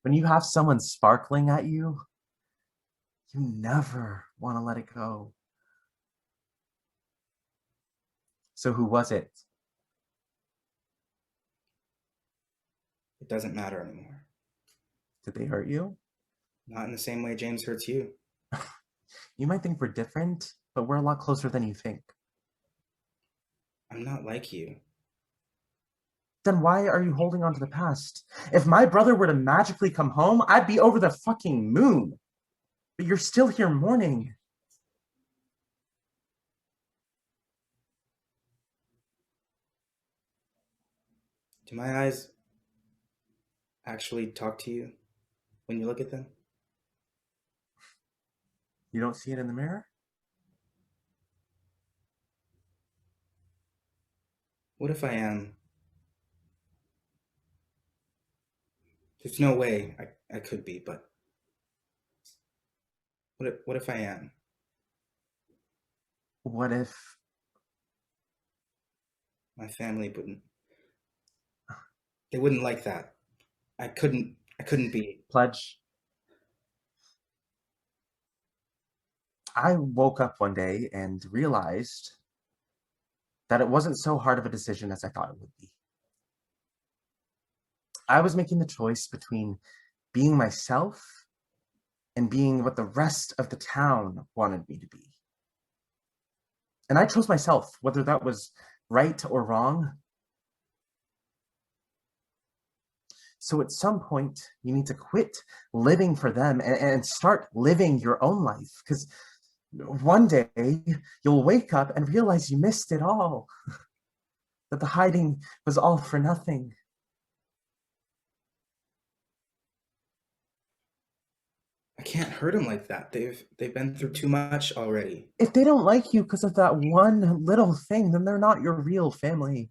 when you have someone sparkling at you, you never want to let it go. So who was it? It doesn't matter anymore. Did they hurt you? Not in the same way James hurts you. You might think we're different, but we're a lot closer than you think. I'm not like you. Then why are you holding on to the past? If my brother were to magically come home, I'd be over the fucking moon. But you're still here mourning. Do my eyes actually talk to you when you look at them? You don't see it in the mirror? What if I am? There's no way I could be, but what if I am? What if My family wouldn't. They wouldn't like that. I couldn't be. Pledge. I woke up one day and realized that it wasn't so hard of a decision as I thought it would be. I was making the choice between being myself and being what the rest of the town wanted me to be. And I chose myself, whether that was right or wrong. So at some point, you need to quit living for them and start living your own life. Because one day, you'll wake up and realize you missed it all. That the hiding was all for nothing. I can't hurt them like that. They've been through too much already. If they don't like you because of that one little thing, then they're not your real family.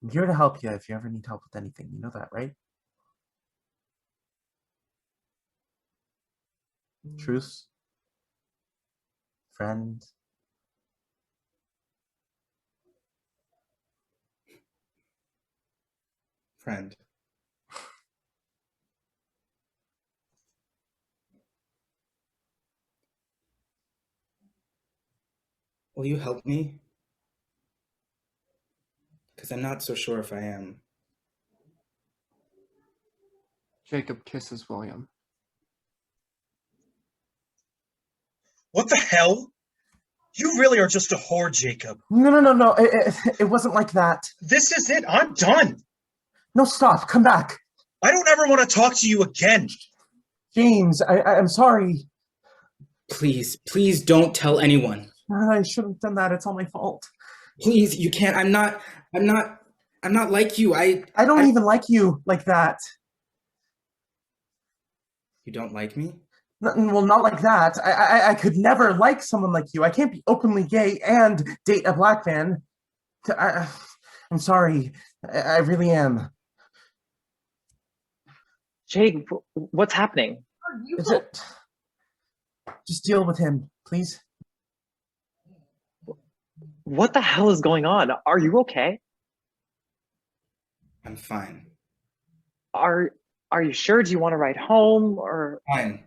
I'm here to help you if you ever need help with anything. You know that, right? Truce? Friend? Friend. Will you help me? Because I'm not so sure if I am. Jacob kisses William. What the hell? You really are just a whore, Jacob. No. It wasn't like that. This is it. I'm done. No, stop. Come back. I don't ever want to talk to you again. James, I'm sorry. Please don't tell anyone. I shouldn't have done that. It's all my fault. Please, you can't. I'm not like you. I don't even like you like that. You don't like me? Well, not like that. I could never like someone like you. I can't be openly gay and date a black man. I'm sorry. I really am. Jake, what's happening? Just deal with him, please. What the hell is going on? Are you okay? I'm fine. Are you sure? Do you want to ride home or? Fine.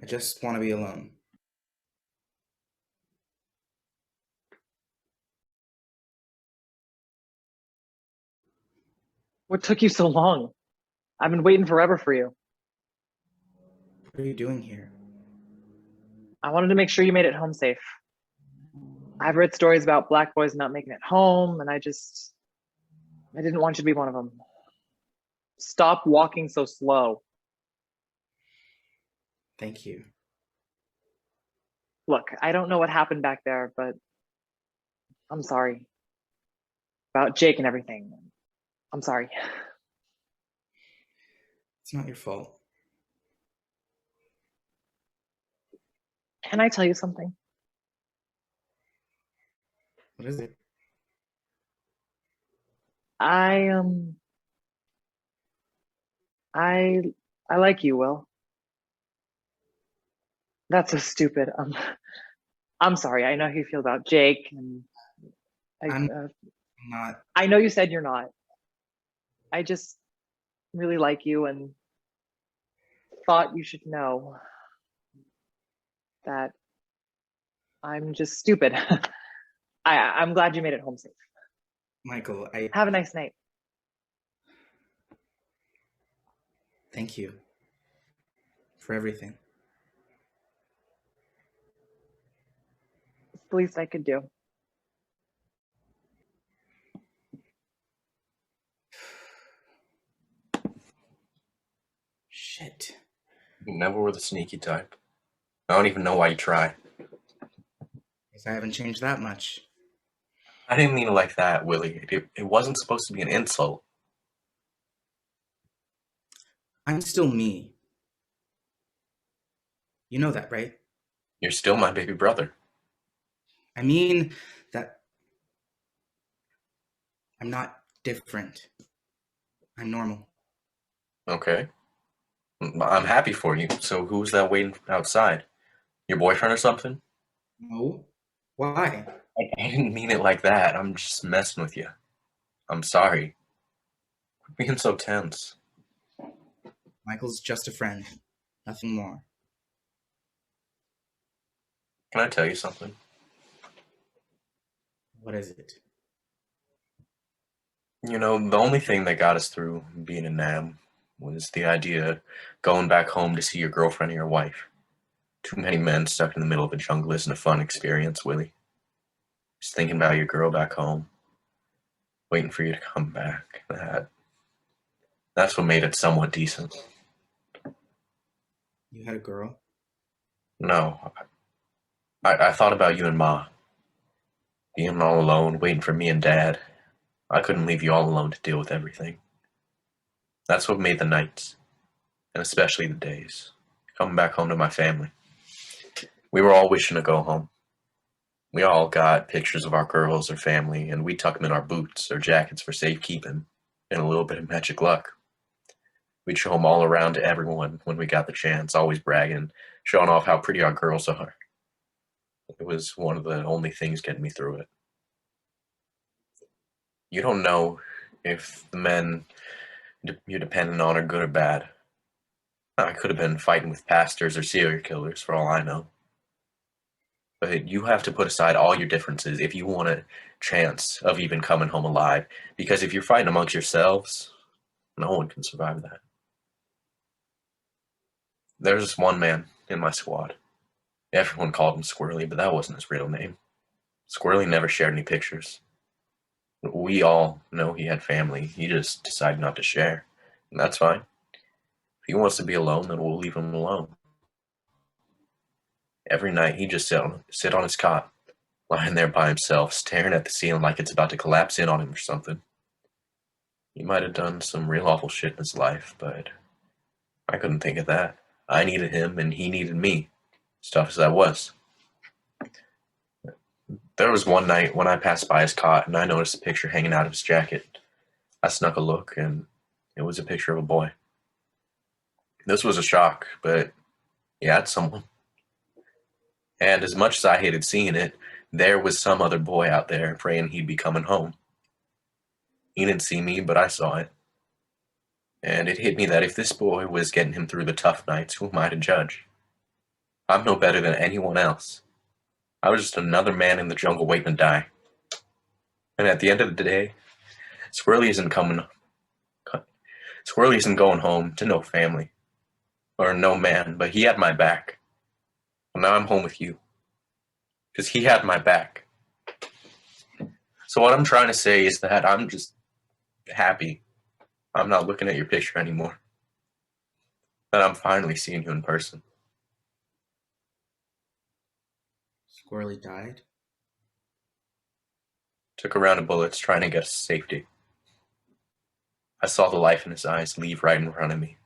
I just want to be alone. What took you so long? I've been waiting forever for you. What are you doing here? I wanted to make sure you made it home safe. I've read stories about black boys not making it home, and I didn't want you to be one of them. Stop walking so slow. Thank you. Look, I don't know what happened back there, but I'm sorry. About Jake and everything. I'm sorry. It's not your fault. Can I tell you something? What is it? I like you, Will. That's so stupid. I'm sorry. I know how you feel about Jake, and I'm not. I know you said you're not. I just really like you and thought you should know that I'm just stupid. I'm glad you made it home safe. Michael, Have a nice night. Thank you for everything. It's the least I could do. Shit. You never were the sneaky type. I don't even know why you try. Guess I haven't changed that much. I didn't mean it like that, Willie. It wasn't supposed to be an insult. I'm still me. You know that, right? You're still my baby brother. I mean that I'm not different. I'm normal. Okay. I'm happy for you. So who's that waiting outside? Your boyfriend or something? No. Why? I didn't mean it like that. I'm just messing with you. I'm sorry. Quit being so tense. Michael's just a friend. Nothing more. Can I tell you something? What is it? You know, the only thing that got us through being in Nam was the idea of going back home to see your girlfriend or your wife. Too many men stuck in the middle of a jungle isn't a fun experience, Willie. Just thinking about your girl back home, waiting for you to come back. That's what made it somewhat decent. You had a girl? No, I thought about you and Ma. Being all alone, waiting for me and Dad. I couldn't leave you all alone to deal with everything. That's what made the nights, and especially the days, coming back home to my family. We were all wishing to go home. We all got pictures of our girls or family, and we tuck them in our boots or jackets for safekeeping and a little bit of magic luck. We'd show them all around to everyone when we got the chance, always bragging, showing off how pretty our girls are. It was one of the only things getting me through it. You don't know if the men you're dependent on are good or bad. I could have been fighting with pastors or serial killers for all I know. But you have to put aside all your differences if you want a chance of even coming home alive. Because if you're fighting amongst yourselves, no one can survive that. There's one man in my squad. Everyone called him Squirrely, but that wasn't his real name. Squirrely never shared any pictures. We all know he had family. He just decided not to share. And that's fine. If he wants to be alone, then we'll leave him alone. Every night he'd just sit on his cot, lying there by himself, staring at the ceiling like it's about to collapse in on him or something. He might have done some real awful shit in his life, but I couldn't think of that. I needed him and he needed me, as tough as that was. There was one night when I passed by his cot and I noticed a picture hanging out of his jacket. I snuck a look and it was a picture of a boy. This was a shock, but he had someone. And as much as I hated seeing it, there was some other boy out there praying he'd be coming home. He didn't see me, but I saw it. And it hit me that if this boy was getting him through the tough nights, who am I to judge? I'm no better than anyone else. I was just another man in the jungle waiting to die. And at the end of the day, Squirrely isn't going home to no family. Or no man, but he had my back. And now I'm home with you. Because he had my back. So what I'm trying to say is that I'm just happy I'm not looking at your picture anymore. That I'm finally seeing you in person. Squirrely died? Took a round of bullets trying to get us to safety. I saw the life in his eyes leave right in front of me.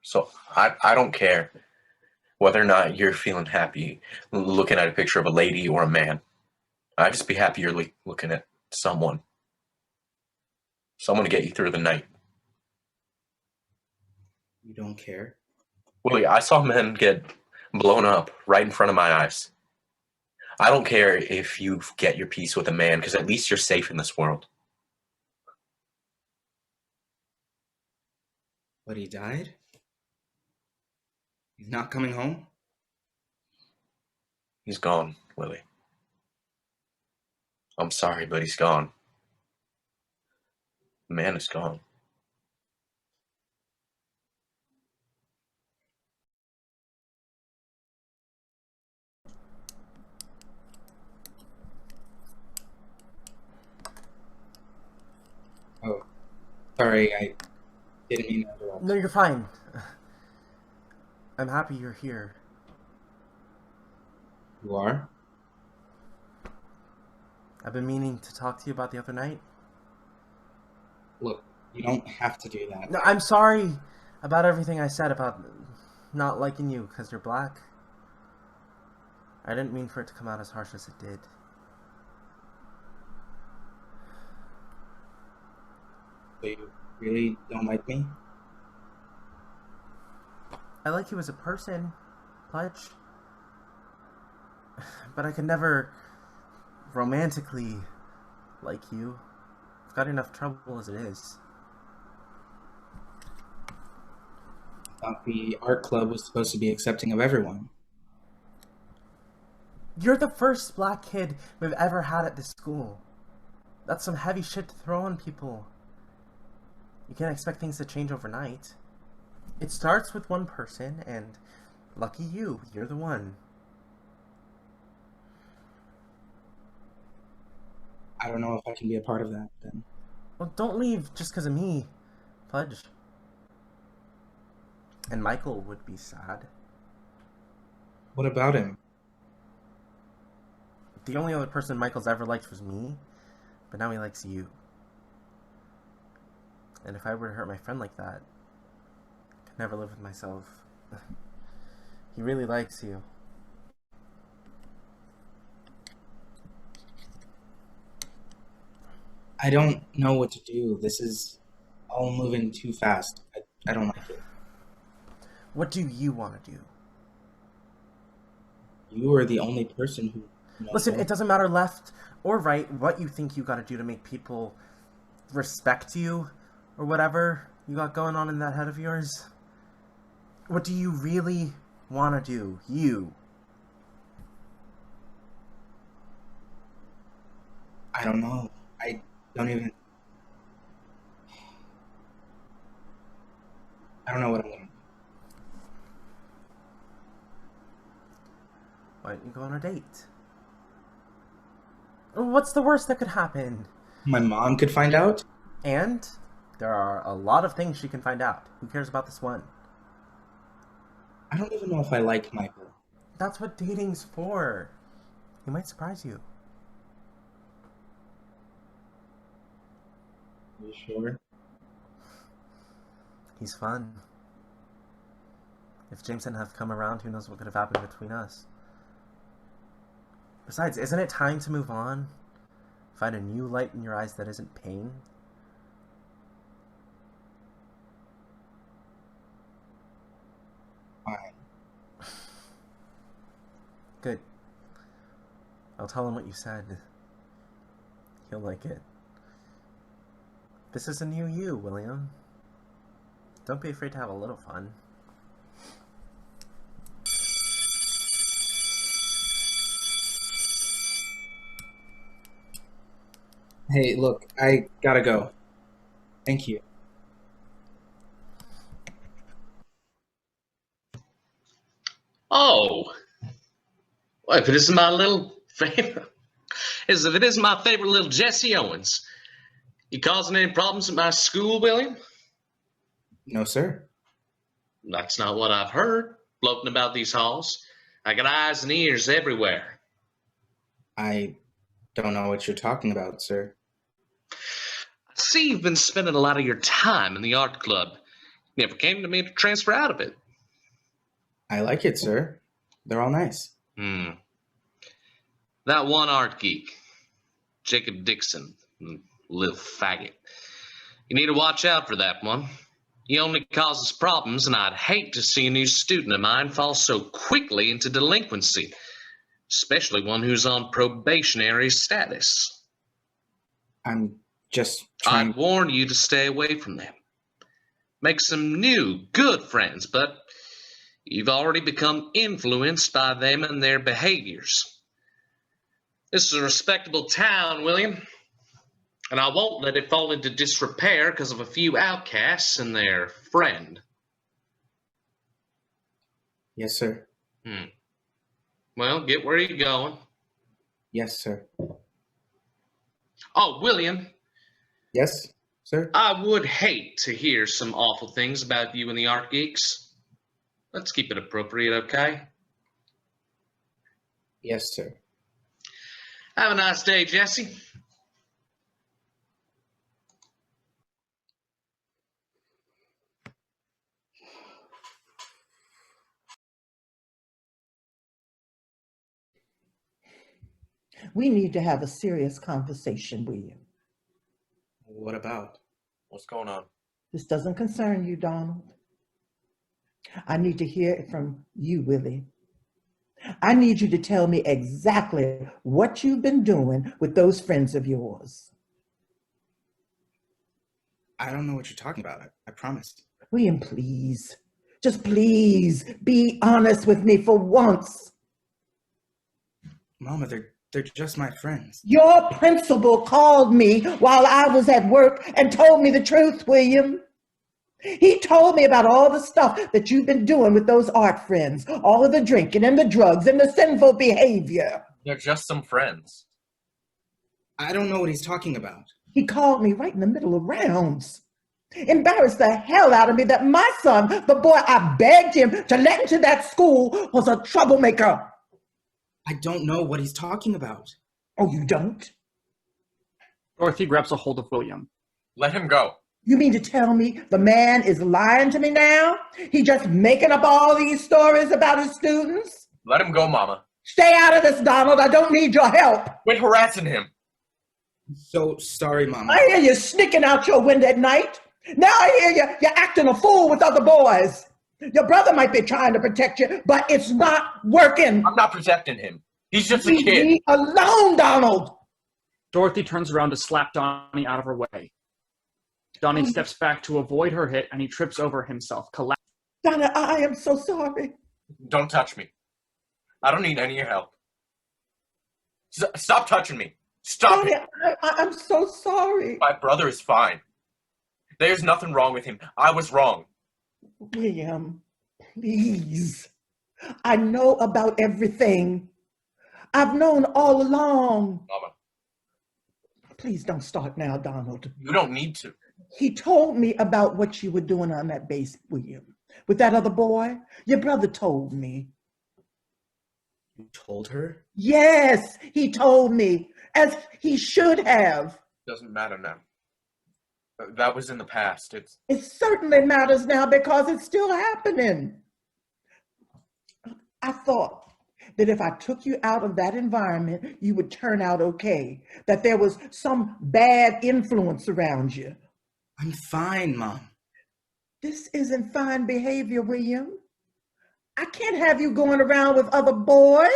So I don't care whether or not you're feeling happy looking at a picture of a lady or a man. I'd just be happy you're looking at someone. Someone to get you through the night. You don't care? Willie, I saw men get blown up right in front of my eyes. I don't care if you get your peace with a man, because at least you're safe in this world. But he died? He's not coming home? He's gone, Willie. I'm sorry, but he's gone. The man is gone. Oh, sorry, I didn't mean to interrupt. No, you're fine. I'm happy you're here. You are? I've been meaning to talk to you about the other night. Look, you don't have to do that. No, I'm sorry about everything I said about not liking you because you're black. I didn't mean for it to come out as harsh as it did. So you really don't like me? I like you as a person, Pudge. But I could never romantically like you. I've got enough trouble as it is. I thought the art club was supposed to be accepting of everyone. You're the first black kid we've ever had at this school. That's some heavy shit to throw on people. You can't expect things to change overnight. It starts with one person, and lucky you, you're the one. I don't know if I can be a part of that then. Well, don't leave just because of me, Pudge. And Michael would be sad. What about him? The only other person Michael's ever liked was me, but now he likes you. And if I were to hurt my friend like that, I could never live with myself. He really likes you. I don't know what to do. This is all moving too fast. I don't like it. What do you want to do? You are the only person who knows. Listen, it doesn't matter left or right what you think you got to do to make people respect you or whatever you got going on in that head of yours. What do you really want to do? You. I don't know. I don't know what I'm gonna do. Why don't you go on a date? What's the worst that could happen? My mom could find out? And there are a lot of things she can find out. Who cares about this one? I don't even know if I like Michael. That's what dating's for. He might surprise you. Are you sure? He's fun. If James didn't have come around, who knows what could have happened between us. Besides, isn't it time to move on? Find a new light in your eyes that isn't pain? Fine. Good. I'll tell him what you said. He'll like it. This is a new you, William. Don't be afraid to have a little fun. Hey, look, I gotta go. Thank you. Oh, well, if it isn't my little favorite, as if it isn't my favorite little Jesse Owens. You causing any problems at my school, William? No, sir. That's not what I've heard floating about these halls. I got eyes and ears everywhere. I don't know what you're talking about, sir. I see you've been spending a lot of your time in the art club. Never came to me to transfer out of it. I like it, sir. They're all nice. That one art geek, Jacob Dixon, little faggot. You need to watch out for that one. He only causes problems, and I'd hate to see a new student of mine fall so quickly into delinquency, especially one who's on probationary status. I'm just trying. I'd warn you to stay away from them. Make some new, good friends, but you've already become influenced by them and their behaviors. This is a respectable town, William, and I won't let it fall into disrepair because of a few outcasts and their friend. Yes, sir. Well, get where you're going. Yes, sir. Oh, William. Yes, sir. I would hate to hear some awful things about you and the art geeks. Let's keep it appropriate, okay? Yes, sir. Have a nice day, Jesse. We need to have a serious conversation, William. What about? What's going on? This doesn't concern you, Donald. I need to hear it from you, Willie. I need you to tell me exactly what you've been doing with those friends of yours. I don't know what you're talking about. I promise. William, please, just please be honest with me for once. Mama, they're just my friends. Your principal called me while I was at work and told me the truth, William. He told me about all the stuff that you've been doing with those art friends, all of the drinking and the drugs and the sinful behavior. They're just some friends. I don't know what he's talking about. He called me right in the middle of rounds. Embarrassed the hell out of me that my son, the boy I begged him to let into that school, was a troublemaker. I don't know what he's talking about. Oh, you don't? Dorothy grabs a hold of William. Let him go. You mean to tell me the man is lying to me now? He just making up all these stories about his students? Let him go, Mama. Stay out of this, Donald. I don't need your help. Quit harassing him. So sorry, Mama. I hear you sneaking out your window at night. Now I hear you're acting a fool with other boys. Your brother might be trying to protect you, but it's not working. I'm not protecting him. He's just a Leave kid. me alone, Donald. Dorothy turns around to slap Donnie out of her way. Donnie steps back to avoid her hit, and he trips over himself, collapsing. Donna, I am so sorry. Don't touch me. I don't need any of your help. Stop touching me. Stop Donnie, it. I'm so sorry. My brother is fine. There's nothing wrong with him. I was wrong. William, please. I know about everything. I've known all along. Mama, Please don't start now, Donald. you don't need to. He told me about what you were doing on that base, William. With that other boy, your brother told me. You told her? Yes, he told me, as he should have. Doesn't matter now. That was in the past. It certainly matters now because it's still happening. I thought that if I took you out of that environment, you would turn out okay, that there was some bad influence around you. I'm fine, Mom. This isn't fine behavior, William. I can't have you going around with other boys.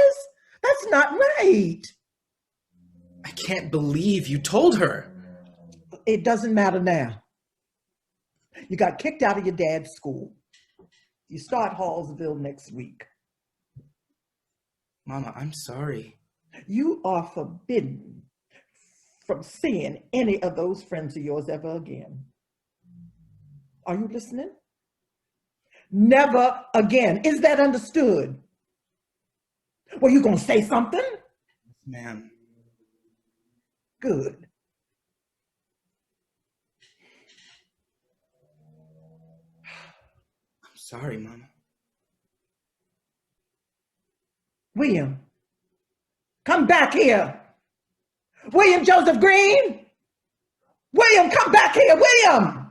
That's not right. I can't believe you told her. It doesn't matter now. You got kicked out of your dad's school. You start Hallsville next week. Mama, I'm sorry. You are forbidden from seeing any of those friends of yours ever again. Are you listening? Never again. Is that understood? Well, you gonna say something? Ma'am. Good. I'm sorry, Mama. William, come back here. William Joseph Green. William, come back here. William.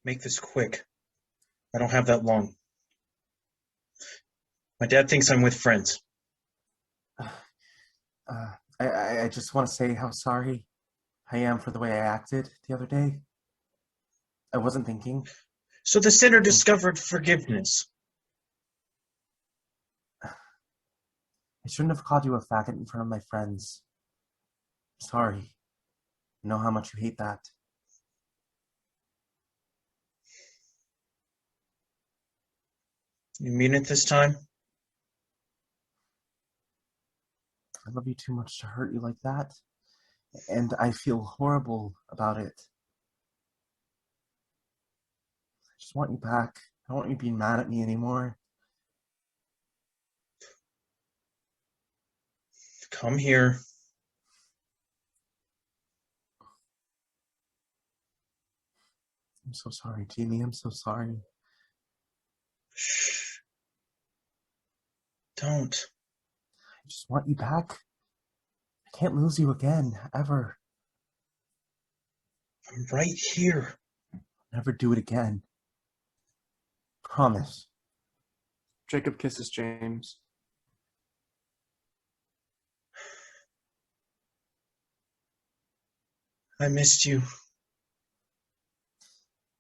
Make this quick. I don't have that long. My dad thinks I'm with friends. I just want to say how sorry I am for the way I acted the other day. I wasn't thinking. So the sinner discovered forgiveness. I shouldn't have called you a faggot in front of my friends. Sorry. I know how much you hate that. You mean it this time? I love you too much to hurt you like that. And I feel horrible about it. I just want you back. I don't want you being mad at me anymore. Come here. I'm so sorry, Jamie. I'm so sorry. Shh. Don't. I just want you back. I can't lose you again, ever. I'm right here. Never do it again. Promise. Jacob kisses James. I missed you.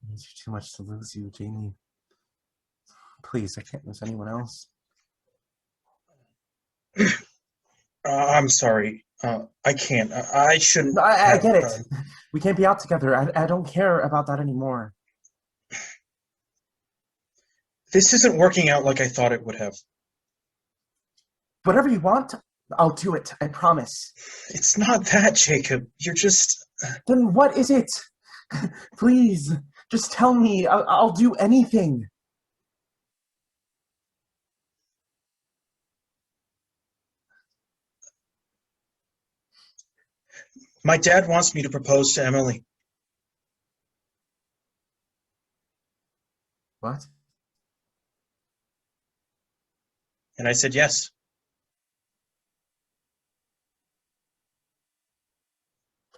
I miss you too much to lose you, Jamie. Please, I can't lose anyone else. I'm sorry. I can't. I shouldn't. No, I have, get it. We can't be out together. I don't care about that anymore. This isn't working out like I thought it would have. Whatever you want, I'll do it. I promise. It's not that, Jacob. You're just... Then what is it? Please, just tell me. I'll do anything. My dad wants me to propose to Emily. What? And I said yes.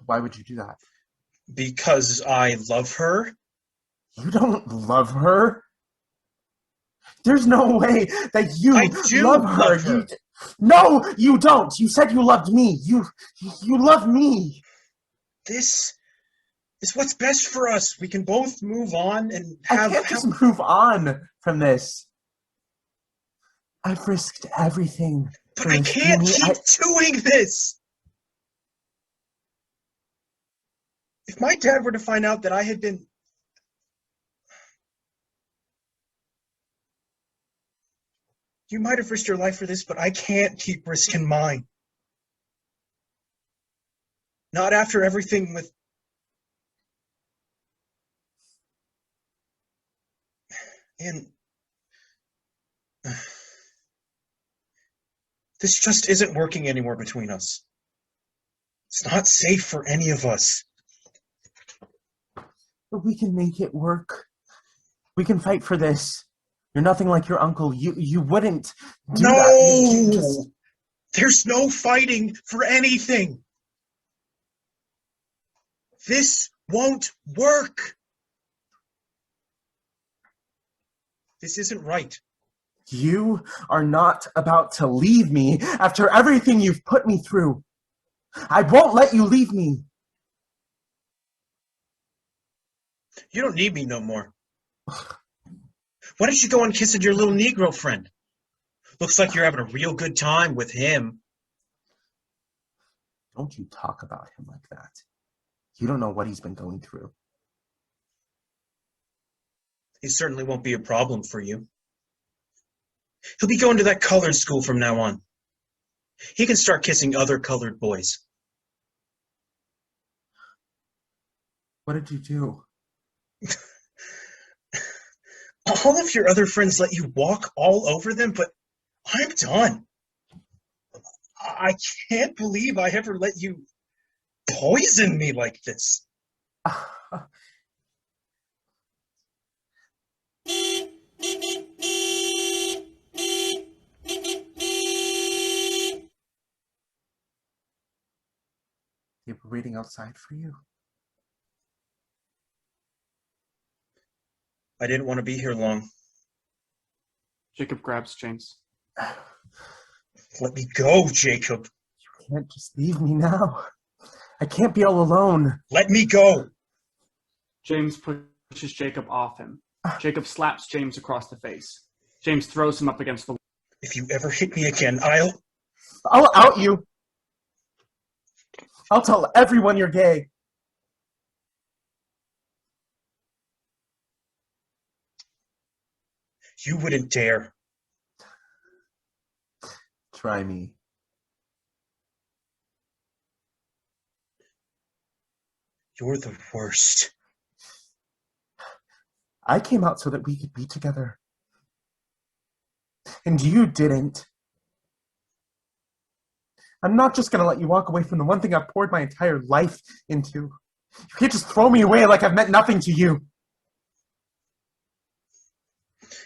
Why would you do that? Because I love her. You don't love her. There's no way that you I do love her. love her. No, you don't. You said you loved me. You love me. This is what's best for us. We can both move on and I have... can't just move on from this. I've risked everything. But I can't keep doing this. If my dad were to find out that I had been... You might have risked your life for this, but I can't keep risking mine. Not after everything with... And... This just isn't working anymore between us. It's not safe for any of us. But we can make it work. We can fight for this. You're nothing like your uncle. You wouldn't do that. You just... There's no fighting for anything. This won't work. This isn't right. You are not about to leave me after everything you've put me through. I won't let you leave me. You don't need me no more. Why don't you go on kissing your little Negro friend? Looks like you're having a real good time with him. Don't you talk about him like that. You don't know what he's been going through. He certainly won't be a problem for you. He'll be going to that colored school from now on. He can start kissing other colored boys. What did you do? All of your other friends let you walk all over them, but I'm done. I can't believe I ever let you poison me like this. They were waiting outside for you. I didn't want to be here long. Jacob grabs James. Let me go, Jacob. You can't just leave me now. I can't be all alone. Let me go. James pushes Jacob off him. Jacob slaps James across the face. James throws him up against the wall. If you ever hit me again, I'll out you. I'll tell everyone you're gay. You wouldn't dare. Try me. You're the worst. I came out so that we could be together. And you didn't. I'm not just gonna let you walk away from the one thing I've poured my entire life into. You can't just throw me away like I've meant nothing to you.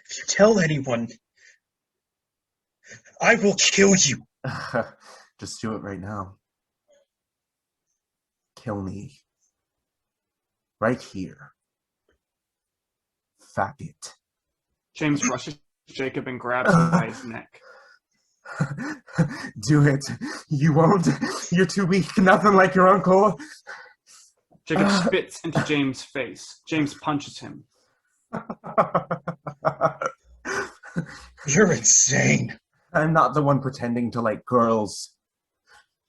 If you tell anyone, I will kill you. Just do it right now. Kill me. Right here. Faggot. James rushes Jacob and grabs him by his neck. Do it. You won't. You're too weak. Nothing like your uncle. Jacob spits into James' face. James punches him. You're insane. I'm not the one pretending to like girls.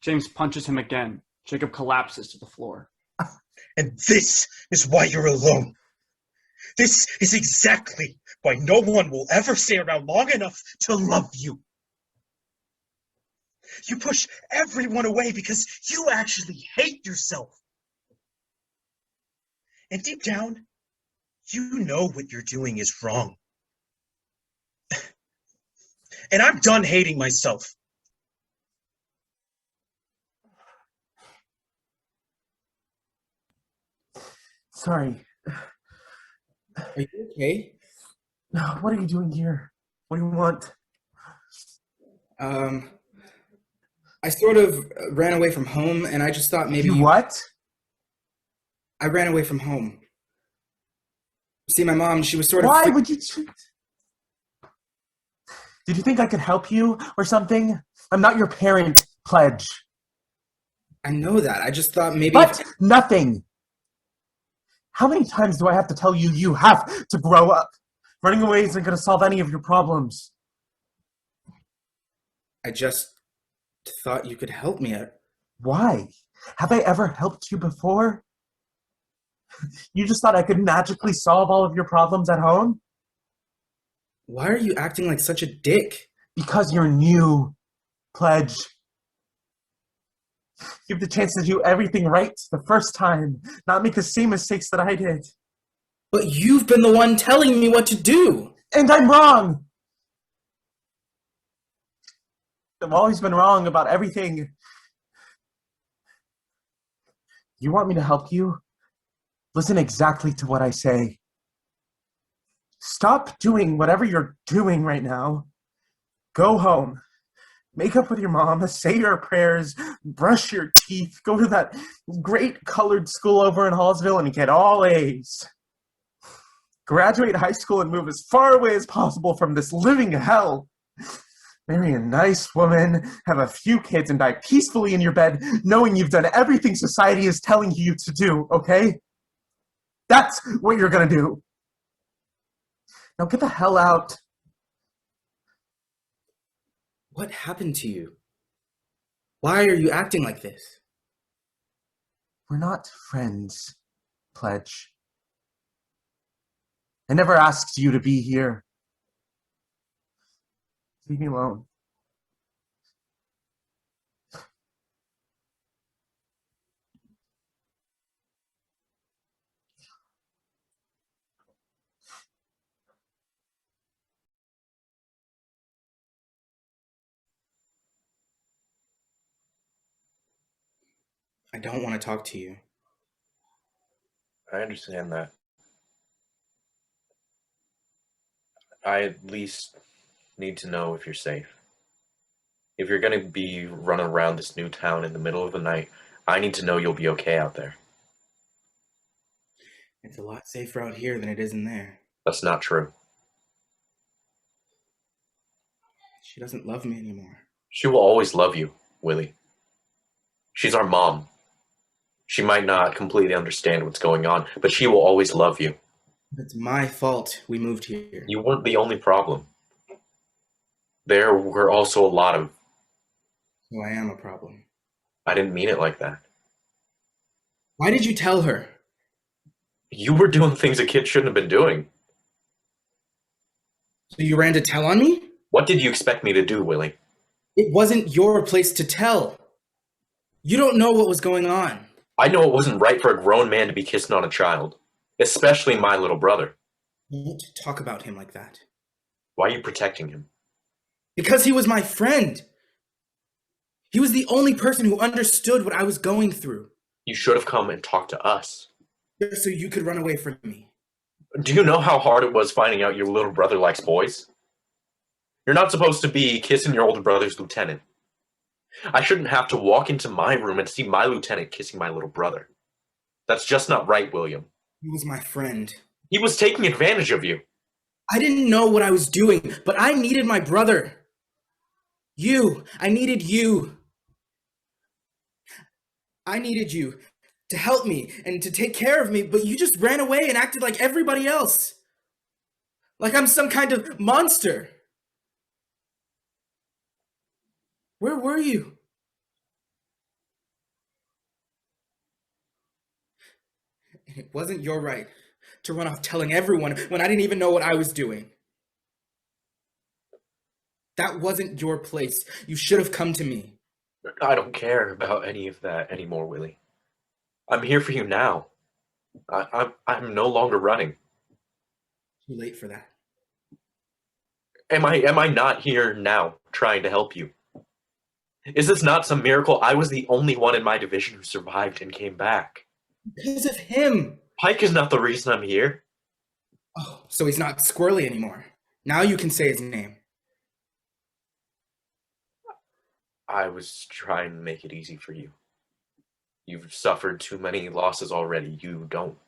James punches him again. Jacob collapses to the floor. And this is why you're alone. This is exactly why no one will ever stay around long enough to love you. You push everyone away because you actually hate yourself. And deep down, you know what you're doing is wrong. And I'm done hating myself. Sorry. Are you okay? What are you doing here? What do you want? I sort of ran away from home, and I just thought maybe You what? I ran away from home. See, my mom, she was sort of... Why would you... Did you think I could help you or something? I'm not your parent, Pledge. I know that. I just thought maybe... But nothing. How many times do I have to tell you you have to grow up? Running away isn't going to solve any of your problems. I just thought you could help me. Why? Have I ever helped you before? You just thought I could magically solve all of your problems at home? Why are you acting like such a dick? Because you're new, Pledge. You have the chance to do everything right the first time, not make the same mistakes that I did. But you've been the one telling me what to do. And I'm wrong! I've always been wrong about everything. You want me to help you? Listen exactly to what I say. Stop doing whatever you're doing right now. Go home. Make up with your mom, say your prayers, brush your teeth, go to that great colored school over in Hallsville and get all A's. Graduate high school and move as far away as possible from this living hell. Marry a nice woman, have a few kids, and die peacefully in your bed, knowing you've done everything society is telling you to do, okay? That's what you're gonna do. Now get the hell out. What happened to you? Why are you acting like this? We're not friends, Pledge. I never asked you to be here. Leave me alone. I don't want to talk to you. I understand that. I at least need to know if you're safe. If you're going to be running around this new town in the middle of the night, I need to know you'll be okay out there. It's a lot safer out here than it is in there. That's not true. She doesn't love me anymore. She will always love you, Willie. She's our mom. She might not completely understand what's going on, but she will always love you. It's my fault we moved here. You weren't the only problem. There were also a lot of... So I am a problem. I didn't mean it like that. Why did you tell her? You were doing things a kid shouldn't have been doing. So you ran to tell on me? What did you expect me to do, Willie? It wasn't your place to tell. You don't know what was going on. I know it wasn't right for a grown man to be kissing on a child, especially my little brother. You won't talk about him like that. Why are you protecting him? Because he was my friend. He was the only person who understood what I was going through. You should have come and talked to us. Just so you could run away from me. Do you know how hard it was finding out your little brother likes boys? You're not supposed to be kissing your older brother's lieutenant. I shouldn't have to walk into my room and see my lieutenant kissing my little brother. That's just not right, William. He was my friend. He was taking advantage of you. I didn't know what I was doing, but I needed my brother. I needed you. I needed you to help me and to take care of me, but you just ran away and acted like everybody else. Like I'm some kind of monster. Where were you? It wasn't your right to run off telling everyone when I didn't even know what I was doing. That wasn't your place. You should have come to me. I don't care about any of that anymore, Willie. I'm here for you now. I'm no longer running. Too late for that. Am I not here now trying to help you? Is this not some miracle? I was the only one in my division who survived and came back. Because of him. Pike is not the reason I'm here. Oh, so he's not squirrely anymore. Now you can say his name. I was trying to make it easy for you. You've suffered too many losses already. You don't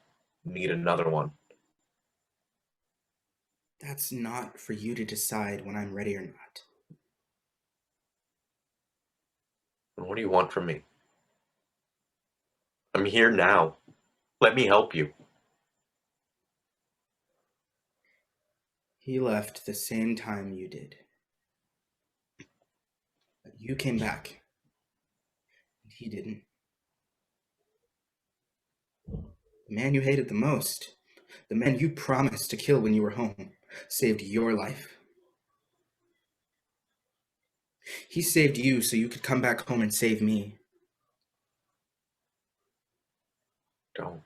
need another one. That's not for you to decide when I'm ready or not. And what do you want from me? I'm here now. Let me help you. He left the same time you did. But you came back. And he didn't. The man you hated the most, the man you promised to kill when you were home, saved your life. He saved you so you could come back home and save me. Don't.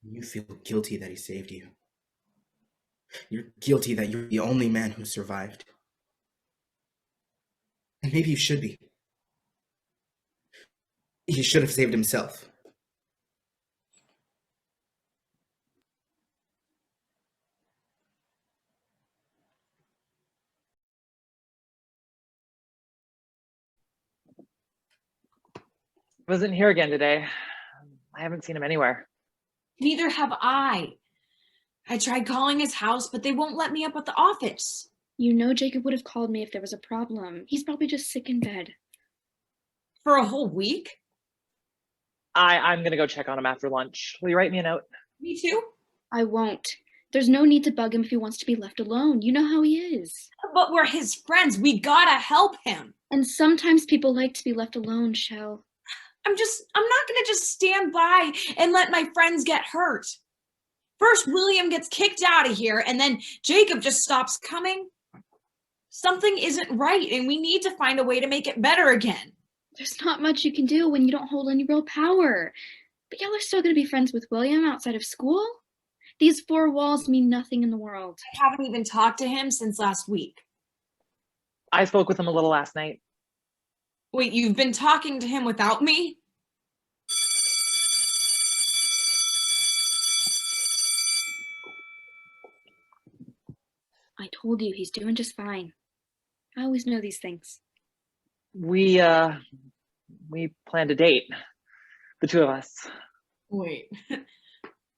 You feel guilty that he saved you. You're guilty that you're the only man who survived. And maybe you should be. He should have saved himself. Wasn't here again today. I haven't seen him anywhere. Neither have I. I tried calling his house, but they won't let me up at the office. You know Jacob would have called me if there was a problem. He's probably just sick in bed. For a whole week? I'm gonna go check on him after lunch. Will you write me a note? Me too? I won't. There's no need to bug him if he wants to be left alone. You know how he is. But we're his friends. We gotta help him. And sometimes people like to be left alone, Shell. I'm not gonna just stand by and let my friends get hurt. First, William gets kicked out of here, and then Jacob just stops coming. Something isn't right, and we need to find a way to make it better again. There's not much you can do when you don't hold any real power. But y'all are still going to be friends with William outside of school? These four walls mean nothing in the world. I haven't even talked to him since last week. I spoke with him a little last night. Wait, you've been talking to him without me? I told you, he's doing just fine. I always know these things. We planned a date. The two of us. Wait,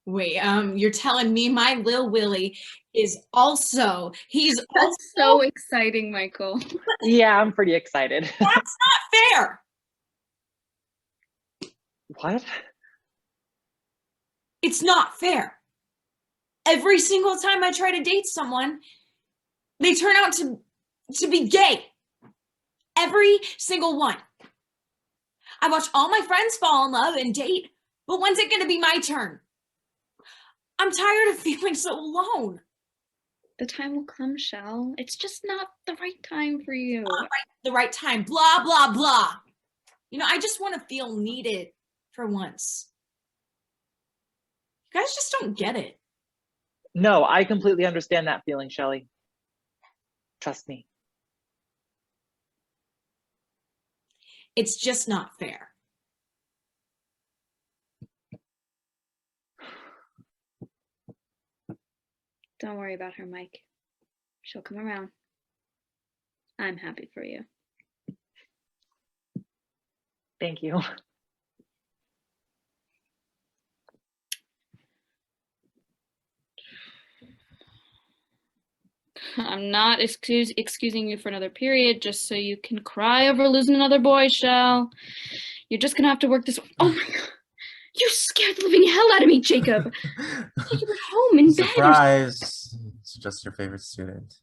Wait, you're telling me my Lil Willie is also, he's That's also, so exciting, Michael. Yeah, I'm pretty excited. that's not fair. What? It's not fair. Every single time I try to date someone, they turn out to be gay. Every single one. I watch all my friends fall in love and date, but when's it going to be my turn? I'm tired of feeling so alone. The time will come, Shell. It's just not the right time for you. The right time, blah, blah, blah. You know, I just want to feel needed for once. You guys just don't get it. No, I completely understand that feeling, Shelley. Trust me. It's just not fair. Don't worry about her, Mike. She'll come around. I'm happy for you. Thank you. I'm not excusing you for another period just so you can cry over losing another boy, Shell. You're just gonna have to work this. Oh my god! You scared the living hell out of me, Jacob. You were home in bed. Surprise! It's just your favorite student.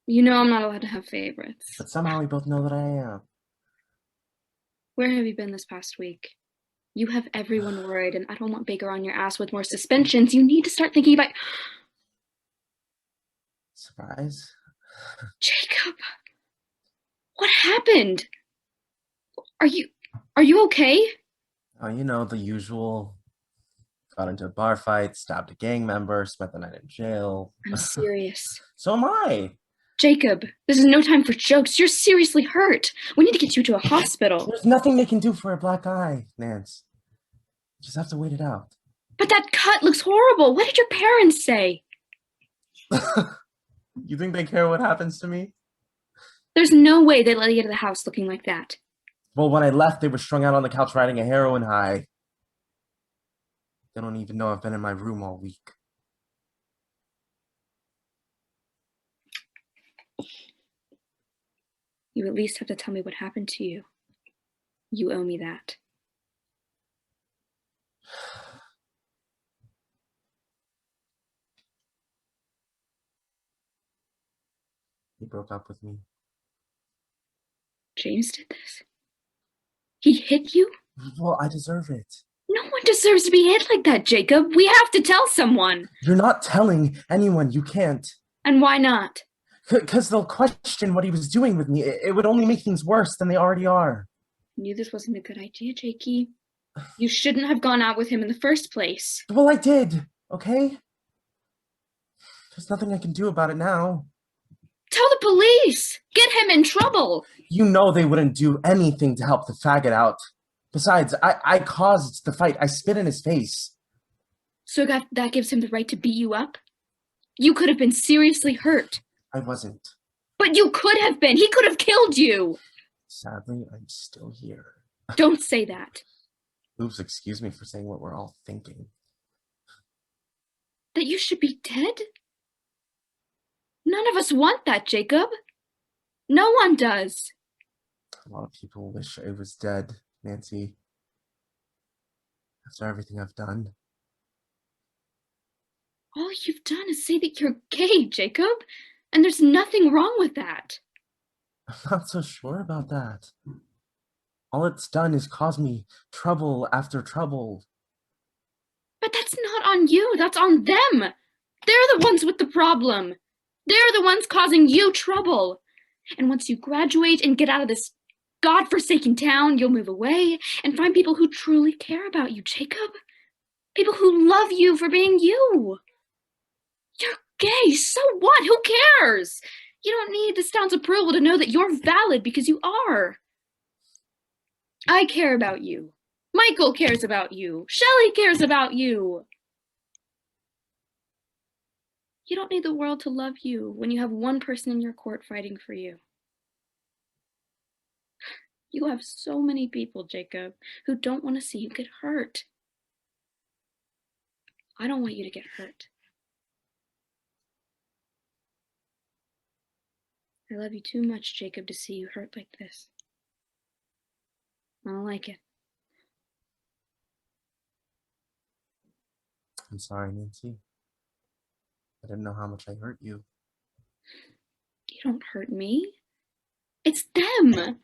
You know I'm not allowed to have favorites. But somehow we both know that I am. Where have you been this past week? You have everyone worried, and I don't want Baker on your ass with more suspensions. You need to start thinking about... Surprise? Jacob! What happened? Are you okay? Oh, you know, the usual. Got into a bar fight, stabbed a gang member, spent the night in jail. I'm serious. So am I. Jacob, this is no time for jokes. You're seriously hurt. We need to get you to a hospital. There's nothing they can do for a black eye, Nance. Just have to wait it out. But that cut looks horrible. What did your parents say? You think they care what happens to me? There's no way they let you get to the house looking like that. Well, when I left, they were strung out on the couch riding a heroin high. They don't even know I've been in my room all week. You at least have to tell me what happened to you. You owe me that. He broke up with me. James did this? He hit you? Well, I deserve it. No one deserves to be hit like that, Jacob. We have to tell someone. You're not telling anyone. You can't. And why not? Because they'll question what he was doing with me. It would only make things worse than they already are. I knew this wasn't a good idea, Jakey. You shouldn't have gone out with him in the first place. Well, I did, okay? There's nothing I can do about it now. Tell the police! Get him in trouble! You know they wouldn't do anything to help the faggot out. Besides, I caused the fight. I spit in his face. So that gives him the right to beat you up? You could have been seriously hurt. I wasn't. But you could have been. He could have killed you. Sadly, I'm still here. Don't say that. Oops, excuse me for saying what we're all thinking. That you should be dead? None of us want that, Jacob. No one does. A lot of people wish I was dead, Nancy. After everything I've done. All you've done is say that you're gay, Jacob. And there's nothing wrong with that. I'm not so sure about that. All it's done is cause me trouble after trouble. But that's not on you. That's on them. They're the ones with the problem. They're the ones causing you trouble. And once you graduate and get out of this godforsaken town, you'll move away and find people who truly care about you, Jacob. People who love you for being you. You're gay, so what? Who cares? You don't need this town's approval to know that you're valid because you are. I care about you. Michael cares about you. Shelley cares about you. You don't need the world to love you when you have one person in your court fighting for you. You have so many people, Jacob, who don't want to see you get hurt. I don't want you to get hurt. I love you too much, Jacob, to see you hurt like this. I don't like it. I'm sorry, Nancy. I didn't know how much I hurt you. You don't hurt me. It's them.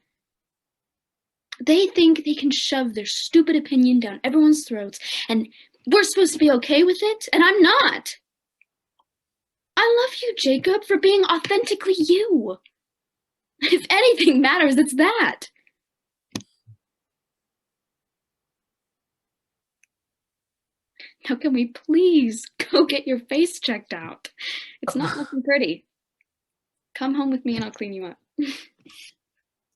They think they can shove their stupid opinion down everyone's throats, and we're supposed to be okay with it, and I'm not. I love you, Jacob, for being authentically you. If anything matters, it's that. Now can we please go get your face checked out? It's not looking pretty. Come home with me and I'll clean you up.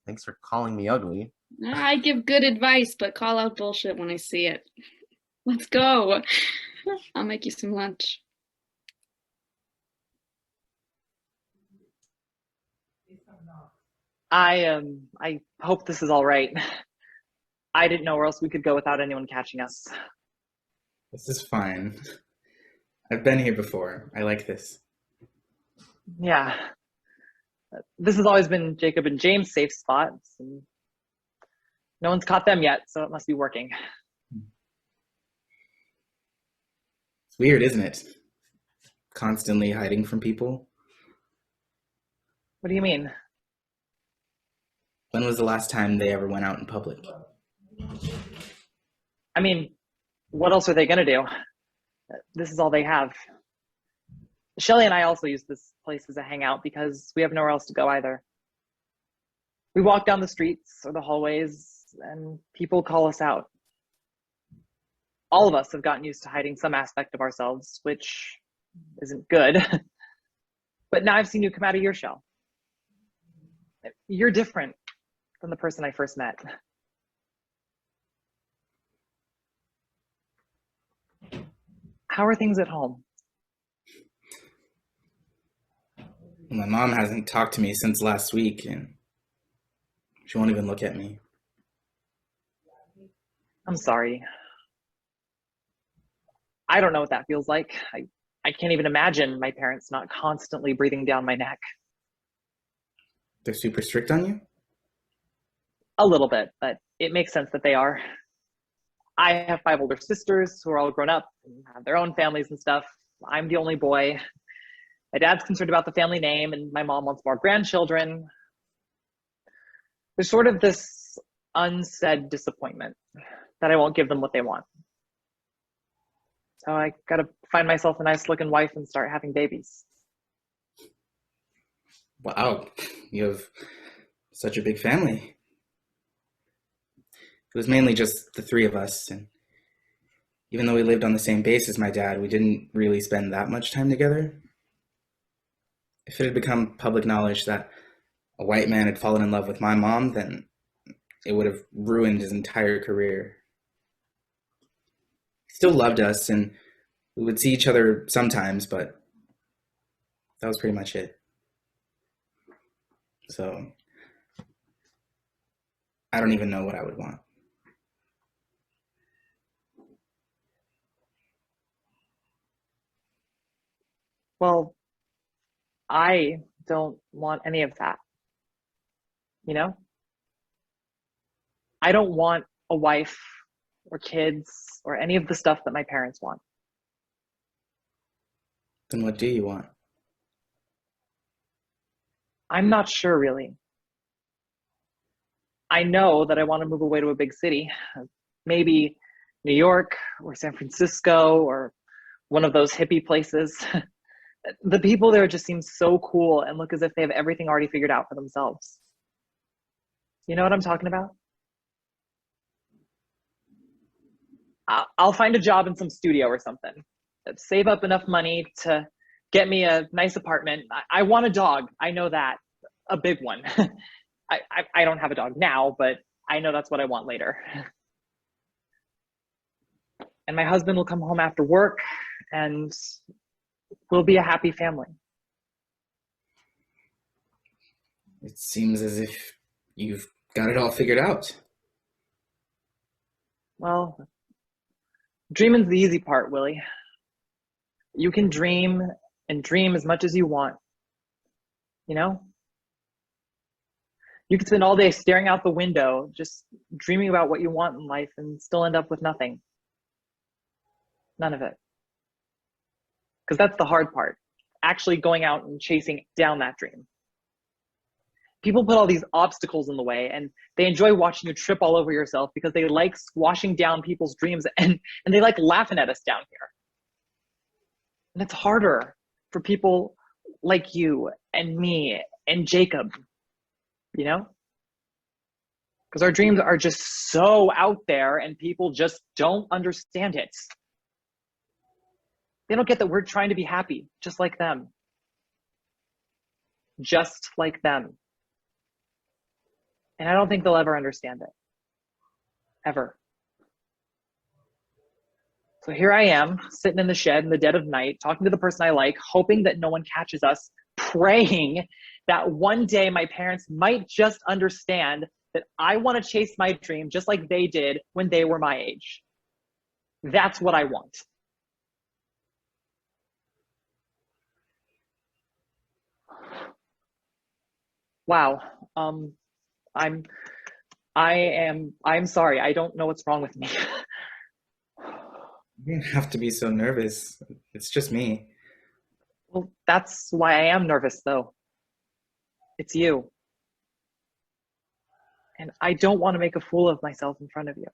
Thanks for calling me ugly. I give good advice, but call out bullshit when I see it. Let's go. I'll make you some lunch. I hope this is all right. I didn't know where else we could go without anyone catching us. This is fine. I've been here before. I like this. Yeah. This has always been Jacob and James' safe spots. And no one's caught them yet, so it must be working. It's weird, isn't it? Constantly hiding from people. What do you mean? When was the last time they ever went out in public? I mean, what else are they gonna do? This is all they have. Shelly and I also use this place as a hangout because we have nowhere else to go either. We walk down the streets or the hallways and people call us out. All of us have gotten used to hiding some aspect of ourselves, which isn't good. But now I've seen you come out of your shell. You're different than the person I first met. How are things at home? My mom hasn't talked to me since last week, and she won't even look at me. I'm sorry. I don't know what that feels like. I can't even imagine my parents not constantly breathing down my neck. They're super strict on you? A little bit, but it makes sense that they are. I have 5 older sisters who are all grown up and have their own families and stuff. I'm the only boy. My dad's concerned about the family name, and my mom wants more grandchildren. There's sort of this unsaid disappointment that I won't give them what they want. So I gotta find myself a nice looking wife and start having babies. Wow, you have such a big family. It was mainly just the 3 of us, and even though we lived on the same base as my dad, we didn't really spend that much time together. If it had become public knowledge that a white man had fallen in love with my mom, then it would have ruined his entire career. He still loved us, and we would see each other sometimes, but that was pretty much it. So I don't even know what I would want. Well, I don't want any of that. You know? I don't want a wife or kids or any of the stuff that my parents want. Then what do you want? I'm not sure, really. I know that I want to move away to a big city, maybe New York or San Francisco or one of those hippie places. The people there just seem so cool and look as if they have everything already figured out for themselves. You know what I'm talking about? I'll find a job in some studio or something. Save up enough money to get me a nice apartment. I want a dog. I know that. A big one. I don't have a dog now, but I know that's what I want later. And my husband will come home after work and we'll be a happy family. It seems as if you've got it all figured out. Well, dreaming's the easy part, Willie. You can dream and dream as much as you want, you know? You could spend all day staring out the window, just dreaming about what you want in life and still end up with nothing. None of it. Because that's the hard part, actually going out and chasing down that dream. People put all these obstacles in the way and they enjoy watching you trip all over yourself because they like squashing down people's dreams and they like laughing at us down here. And it's harder for people like you and me and Jacob, you know? Because our dreams are just so out there and people just don't understand it. They don't get that we're trying to be happy, just like them. Just like them. And I don't think they'll ever understand it. Ever. So here I am, sitting in the shed in the dead of night, talking to the person I like, hoping that no one catches us, praying that one day my parents might just understand that I want to chase my dream just like they did when they were my age. That's what I want. Wow. I'm sorry. I don't know what's wrong with me. You don't have to be so nervous. It's just me. Well, that's why I am nervous, though. It's you. And I don't want to make a fool of myself in front of you.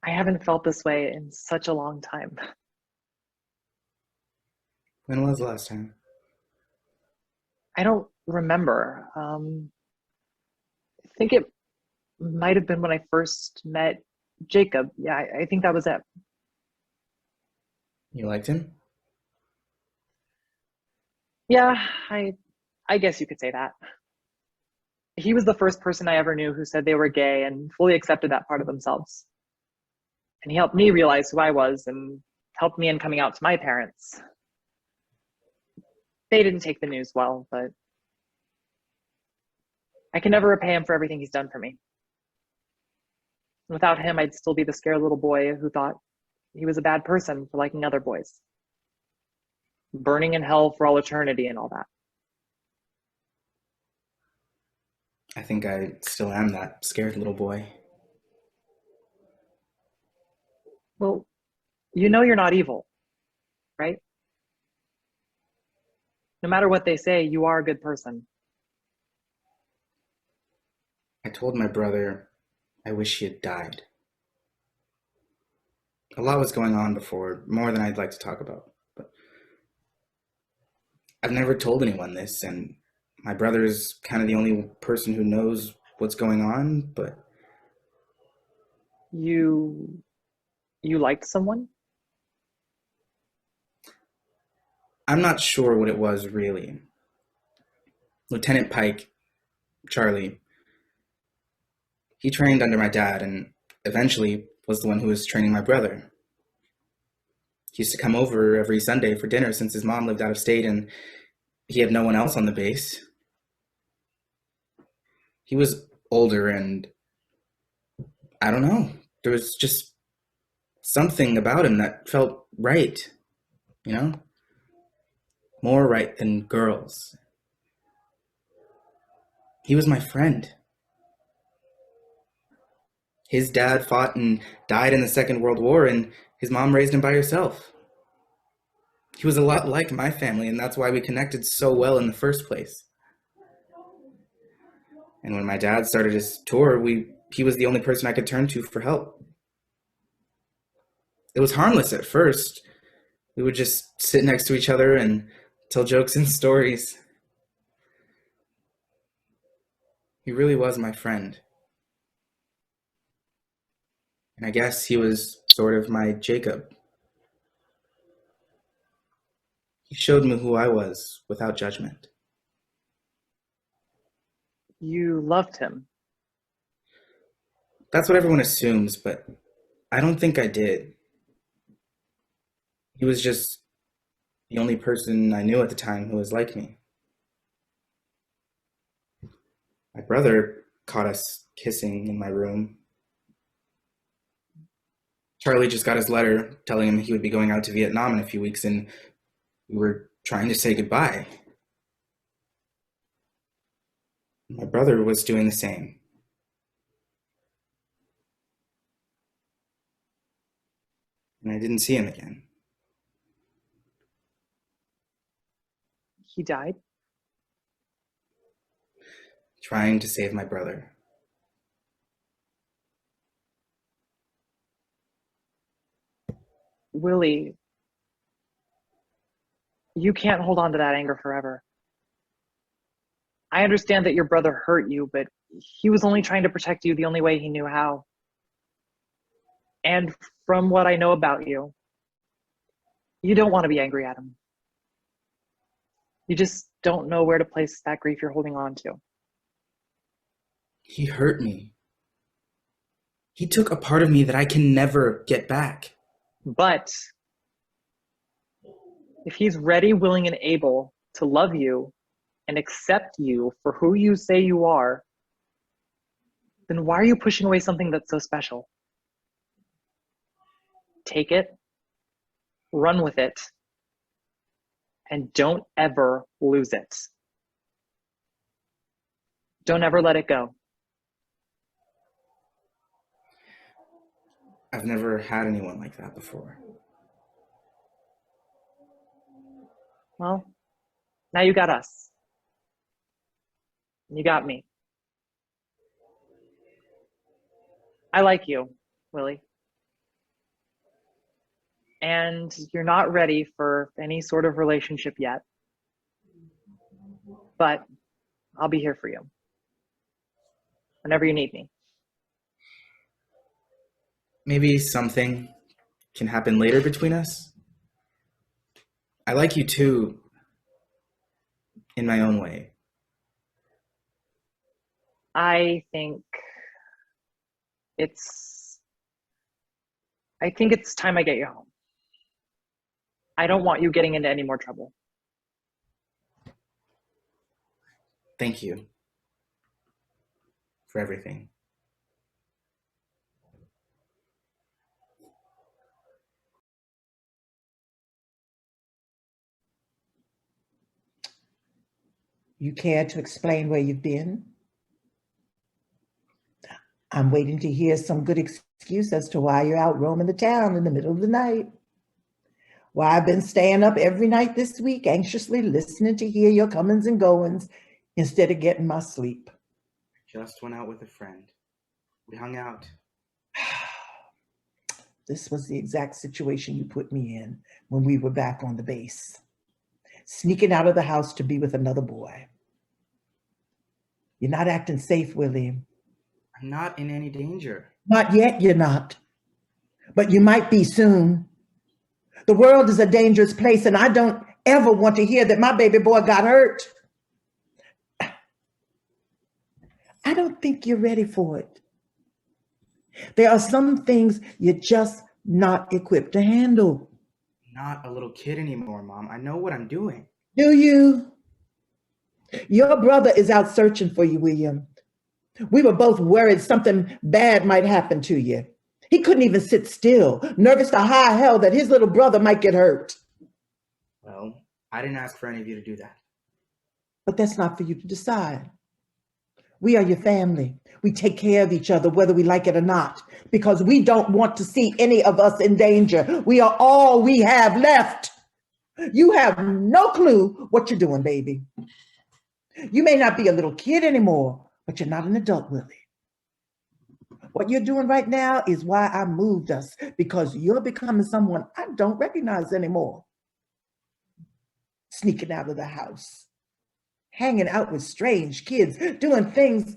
I haven't felt this way in such a long time. When was the last time? I don't remember. I think it might have been when I first met Jacob. Yeah, I think that was it. You liked him? Yeah, I guess you could say that. He was the first person I ever knew who said they were gay and fully accepted that part of themselves. And he helped me realize who I was and helped me in coming out to my parents. They didn't take the news well, but I can never repay him for everything he's done for me. Without him, I'd still be the scared little boy who thought he was a bad person for liking other boys. Burning in hell for all eternity and all that. I think I still am that scared little boy. Well, you know you're not evil, right? No matter what they say, you are a good person. I told my brother I wish he had died. A lot was going on before, more than I'd like to talk about. But I've never told anyone this, and my brother's kind of the only person who knows what's going on, but... You liked someone? I'm not sure what it was, really. Lieutenant Pike, Charlie, he trained under my dad and eventually was the one who was training my brother. He used to come over every Sunday for dinner since his mom lived out of state and he had no one else on the base. He was older and I don't know, there was just something about him that felt right, you know? More right than girls. He was my friend. His dad fought and died in the Second World War, and his mom raised him by herself. He was a lot like my family, and that's why we connected so well in the first place. And when my dad started his tour, he was the only person I could turn to for help. It was harmless at first. We would just sit next to each other and tell jokes and stories. He really was my friend. And I guess he was sort of my Jacob. He showed me who I was without judgment. You loved him. That's what everyone assumes, but I don't think I did. He was just the only person I knew at the time who was like me. My brother caught us kissing in my room. Charlie just got his letter telling him he would be going out to Vietnam in a few weeks, and we were trying to say goodbye. My brother was doing the same. And I didn't see him again. He died? Trying to save my brother. Willie, you can't hold on to that anger forever. I understand that your brother hurt you, but he was only trying to protect you the only way he knew how. And from what I know about you, you don't want to be angry at him. You just don't know where to place that grief you're holding on to. He hurt me. He took a part of me that I can never get back. But if he's ready, willing, and able to love you and accept you for who you say you are, then why are you pushing away something that's so special? Take it, run with it, and don't ever lose it. Don't ever let it go. I've never had anyone like that before. Well, now you got us. You got me. I like you, Willie. And you're not ready for any sort of relationship yet. But I'll be here for you whenever you need me. Maybe something can happen later between us. I like you too, in my own way. I think it's time I get you home. I don't want you getting into any more trouble. Thank you for everything. You care to explain where you've been? I'm waiting to hear some good excuse as to why you're out roaming the town in the middle of the night. Why I've been staying up every night this week, anxiously listening to hear your comings and goings instead of getting my sleep. Just went out with a friend. We hung out. This was the exact situation you put me in when we were back on the base. Sneaking out of the house to be with another boy. You're not acting safe, Willie. I'm not in any danger. Not yet, you're not. But you might be soon. The world is a dangerous place, and I don't ever want to hear that my baby boy got hurt. I don't think you're ready for it. There are some things you're just not equipped to handle. Not a little kid anymore, Mom. I know what I'm doing. Do you? Your brother is out searching for you, William. We were both worried something bad might happen to you. He couldn't even sit still, nervous to high hell that his little brother might get hurt. Well, I didn't ask for any of you to do that. But that's not for you to decide. We are your family. We take care of each other, whether we like it or not, because we don't want to see any of us in danger. We are all we have left. You have no clue what you're doing, baby. You may not be a little kid anymore, but you're not an adult, Willie. What you're doing right now is why I moved us, because you're becoming someone I don't recognize anymore. Sneaking out of the house, hanging out with strange kids, doing things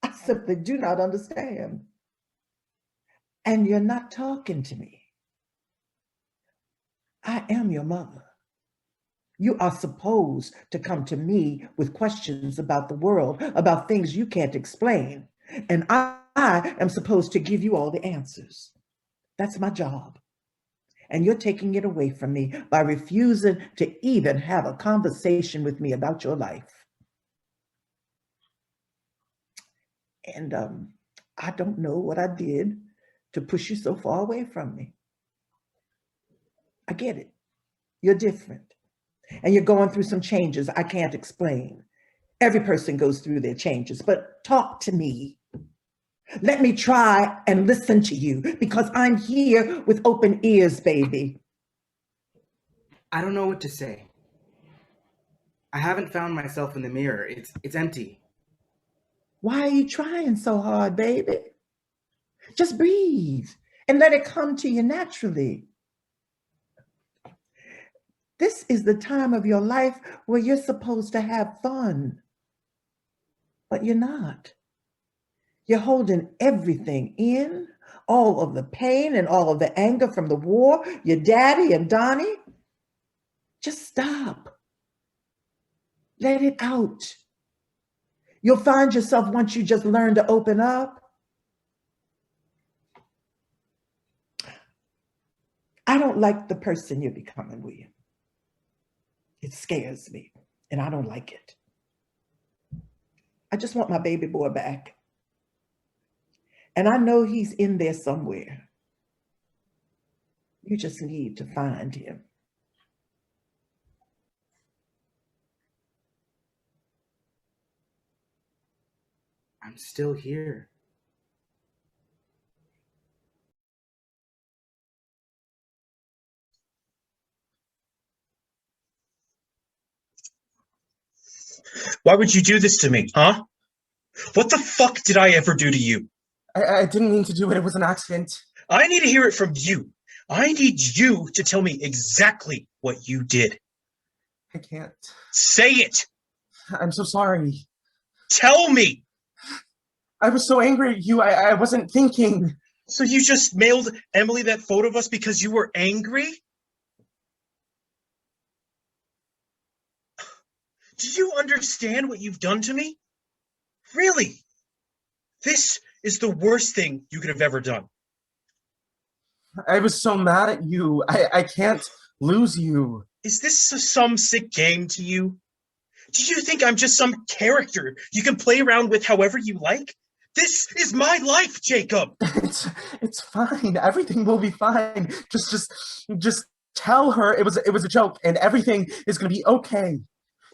I simply do not understand. And you're not talking to me. I am your mother. You are supposed to come to me with questions about the world, about things you can't explain. And I am supposed to give you all the answers. That's my job. And you're taking it away from me by refusing to even have a conversation with me about your life. And I don't know what I did to push you so far away from me. I get it. You're different. And you're going through some changes I can't explain. Every person goes through their changes, but talk to me. Let me try and listen to you because I'm here with open ears, baby. I don't know what to say. I haven't found myself in the mirror. It's empty. Why are you trying so hard, baby? Just breathe and let it come to you naturally. This is the time of your life where you're supposed to have fun, but you're not. You're holding everything in, all of the pain and all of the anger from the war, your daddy and Donnie. Just stop. Let it out. You'll find yourself once you just learn to open up. I don't like the person you're becoming, William. It scares me, and I don't like it. I just want my baby boy back. And I know he's in there somewhere. You just need to find him. I'm still here. Why would you do this to me, huh? What the fuck did I ever do to you? I didn't mean to do it. It was an accident. I need to hear it from you. I need you to tell me exactly what you did. I can't. Say it! I'm so sorry. Tell me! I was so angry at you. I wasn't thinking. So you just mailed Emily that photo of us because you were angry? Do you understand what you've done to me? Really? This is the worst thing you could have ever done. I was so mad at you. I can't lose you. Is this some sick game to you? Do you think I'm just some character you can play around with however you like? This is my life, Jacob! It's fine. Everything will be fine. Just tell her it was a joke and everything is gonna be okay.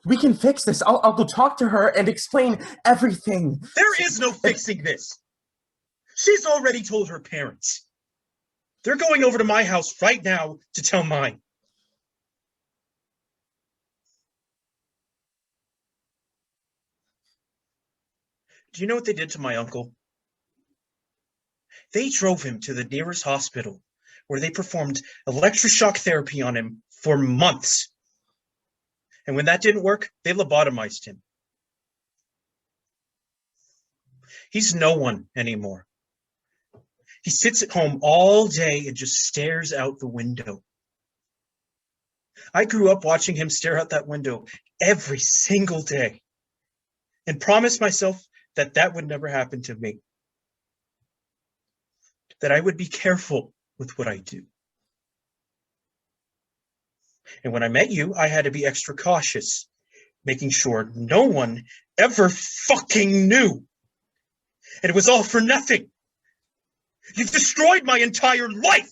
We can fix this. I'll go talk to her and explain everything. There is no fixing this. She's already told her parents. They're going over to my house right now to tell mine. Do you know what they did to my uncle? They drove him to the nearest hospital where they performed electroshock therapy on him for months. And when that didn't work, they lobotomized him. He's no one anymore. He sits at home all day and just stares out the window. I grew up watching him stare out that window every single day and promised myself that that would never happen to me. That I would be careful with what I do. And when I met you, I had to be extra cautious, making sure no one ever fucking knew. And it was all for nothing. You've destroyed my entire life!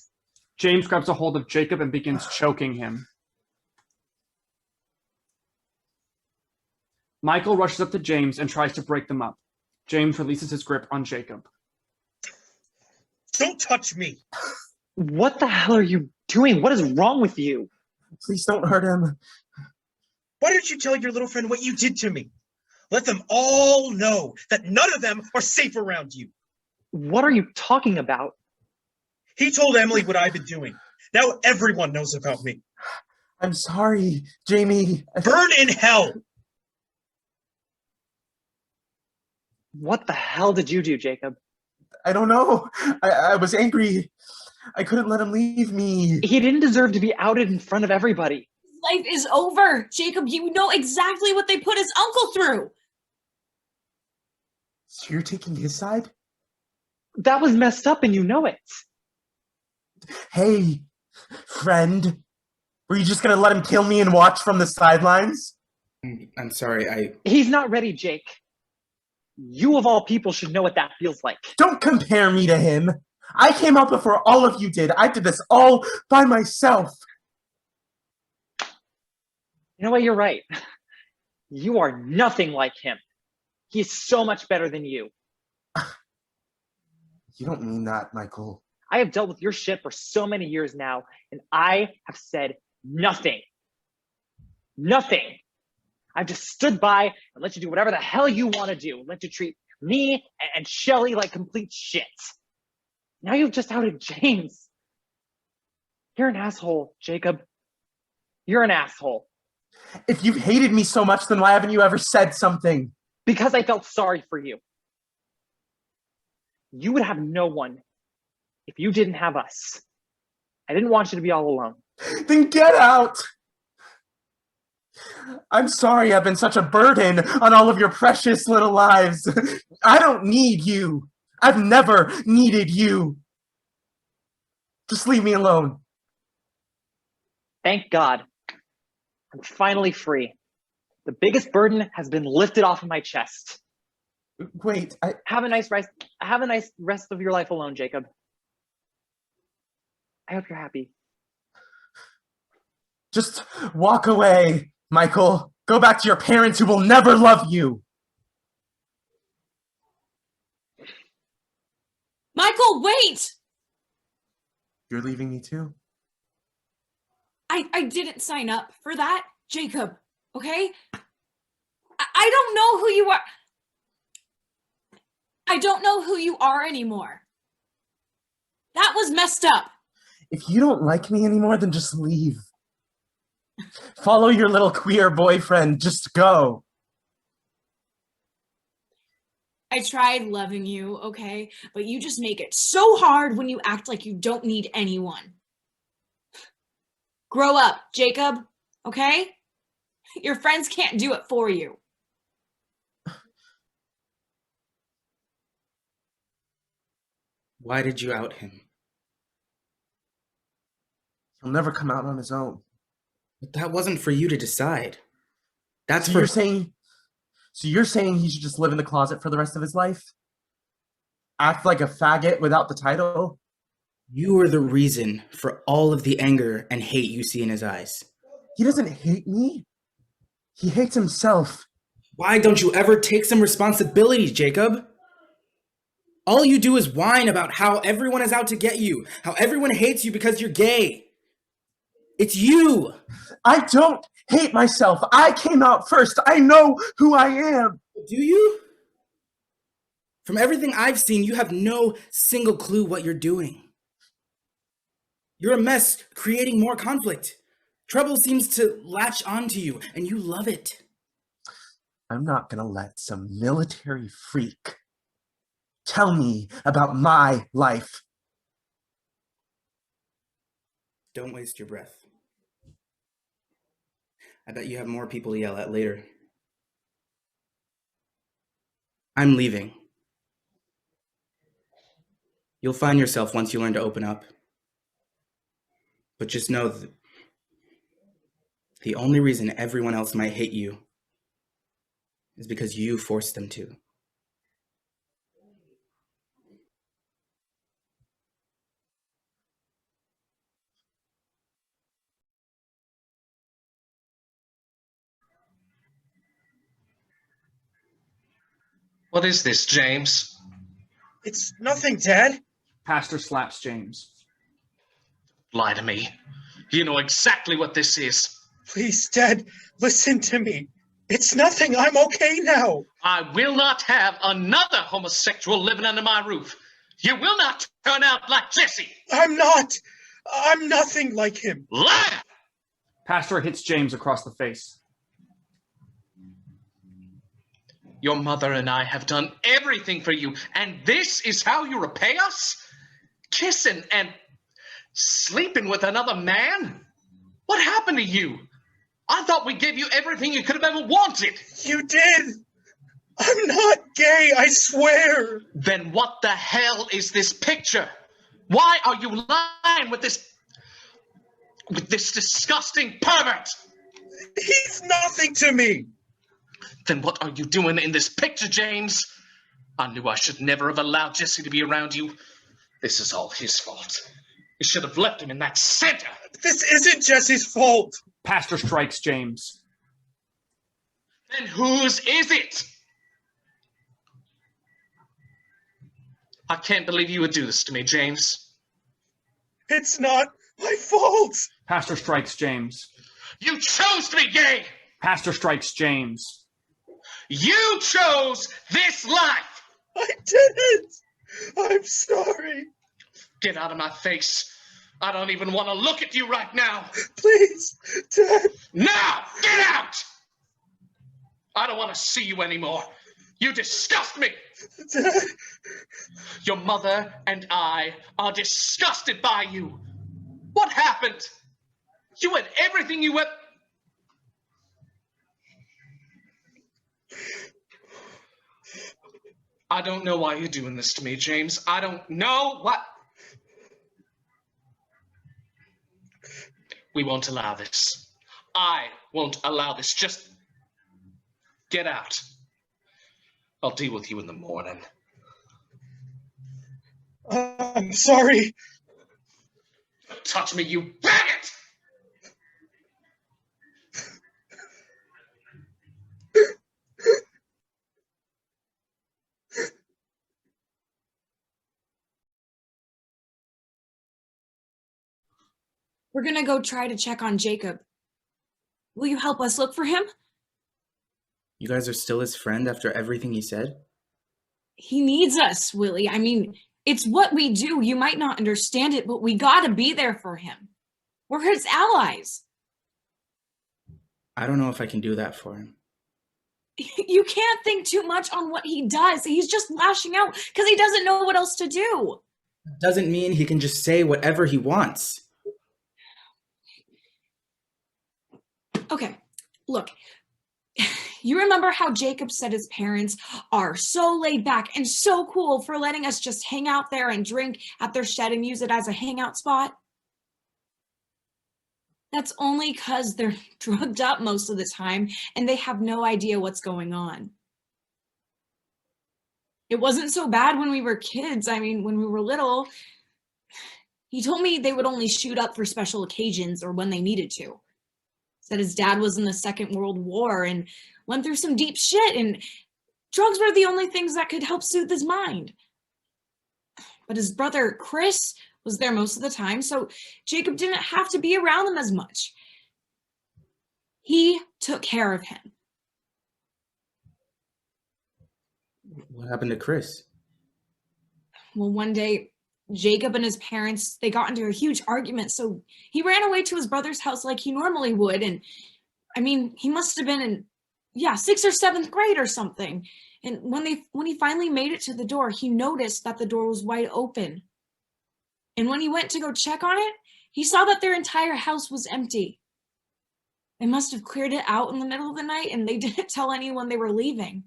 James grabs a hold of Jacob and begins choking him. Michael rushes up to James and tries to break them up. James releases his grip on Jacob. Don't touch me! What the hell are you doing? What is wrong with you? Please don't hurt him. Why didn't you tell your little friend what you did to me? Let them all know that none of them are safe around you. What are you talking about? He told Emily what I've been doing. Now everyone knows about me. I'm sorry, Jamie. Burn in hell! What the hell did you do, Jacob? I don't know. I was angry. I couldn't let him leave me. He didn't deserve to be outed in front of everybody. Life is over. Jacob, you know exactly what they put his uncle through. So you're taking his side? That was messed up and you know it. Hey, friend. Were you just gonna let him kill me and watch from the sidelines? I'm sorry, He's not ready, Jake. You of all people should know what that feels like. Don't compare me to him. I came out before all of you did. I did this all by myself. You know what? You're right. You are nothing like him. He's so much better than you. You don't mean that, Michael. I have dealt with your shit for so many years now, and I have said nothing. Nothing. I've just stood by and let you do whatever the hell you want to do. Let you treat me and Shelly like complete shit. Now you've just outed James. You're an asshole, Jacob. You're an asshole. If you've hated me so much, then why haven't you ever said something? Because I felt sorry for you. You would have no one if you didn't have us. I didn't want you to be all alone. Then get out! I'm sorry I've been such a burden on all of your precious little lives. I don't need you. I've never needed you. Just leave me alone. Thank God. I'm finally free. The biggest burden has been lifted off of my chest. Wait, Have a nice rest of your life alone, Jacob. I hope you're happy. Just walk away, Michael. Go back to your parents who will never love you. Michael, wait! You're leaving me too? I didn't sign up for that, Jacob, okay? I don't know who you are. I don't know who you are anymore. That was messed up. If you don't like me anymore, then just leave. Follow your little queer boyfriend. Just go. I tried loving you, okay? But you just make it so hard when you act like you don't need anyone. Grow up, Jacob, okay? Your friends can't do it for you. Why did you out him? He'll never come out on his own. But that wasn't for you to decide. That's So for... you're saying he should just live in the closet for the rest of his life? Act like a faggot without the title? You were the reason for all of the anger and hate you see in his eyes. He doesn't hate me. He hates himself. Why don't you ever take some responsibility, Jacob? All you do is whine about how everyone is out to get you, how everyone hates you because you're gay. It's you. I don't hate myself. I came out first. I know who I am. Do you? From everything I've seen, you have no single clue what you're doing. You're a mess, creating more conflict. Trouble seems to latch onto you, and you love it. I'm not gonna let some military freak tell me about my life. Don't waste your breath. I bet you have more people to yell at later. I'm leaving. You'll find yourself once you learn to open up. But just know that the only reason everyone else might hate you is because you forced them to. What is this, James? It's nothing, Dad. Pastor slaps James. Lie to me. You know exactly what this is. Please, Dad, listen to me. It's nothing. I'm okay now. I will not have another homosexual living under my roof. You will not turn out like Jesse. I'm not. I'm nothing like him. Liar! Pastor hits James across the face. Your mother and I have done everything for you, and this is how you repay us? Kissing and sleeping with another man? What happened to you? I thought we gave you everything you could have ever wanted. You did. I'm not gay, I swear. Then what the hell is this picture? Why are you lying with this disgusting pervert? He's nothing to me. Then what are you doing in this picture, James? I knew I should never have allowed Jesse to be around you. This is all his fault. You should have left him in that center. This isn't Jesse's fault. Pastor strikes James. Then whose is it? I can't believe you would do this to me, James. It's not my fault. Pastor strikes James. You chose to be gay. Pastor strikes James. You chose this life. I didn't. I'm sorry. Get out of my face. I don't even want to look at you right now. Please, Dad. Now, get out! I don't want to see you anymore. You disgust me. Dad. Your mother and I are disgusted by you. What happened? You had everything you ever... I don't know why you're doing this to me, James. I don't know what... We won't allow this. I won't allow this. Just get out. I'll deal with you in the morning. I'm sorry. Don't touch me, you faggot! We're gonna go try to check on Jacob. Will you help us look for him? You guys are still his friend after everything he said? He needs us, Willie. I mean, it's what we do. You might not understand it, but we gotta be there for him. We're his allies. I don't know if I can do that for him. You can't think too much on what he does. He's just lashing out because he doesn't know what else to do. Doesn't mean he can just say whatever he wants. Okay, look, you remember how Jacob said his parents are so laid back and so cool for letting us just hang out there and drink at their shed and use it as a hangout spot? That's only because they're drugged up most of the time and they have no idea what's going on. It wasn't so bad when we were kids. I mean, when we were little, he told me they would only shoot up for special occasions or when they needed to. Said his dad was in the Second World War and went through some deep shit, and drugs were the only things that could help soothe his mind. But his brother, Chris, was there most of the time, so Jacob didn't have to be around them as much. He took care of him. What happened to Chris? Well, one day, Jacob and his parents, they got into a huge argument, so he ran away to his brother's house like he normally would, and I mean, he must have been in, 6th or 7th grade or something. And when he finally made it to the door, he noticed that the door was wide open. And when he went to go check on it, he saw that their entire house was empty. They must have cleared it out in the middle of the night, and they didn't tell anyone they were leaving.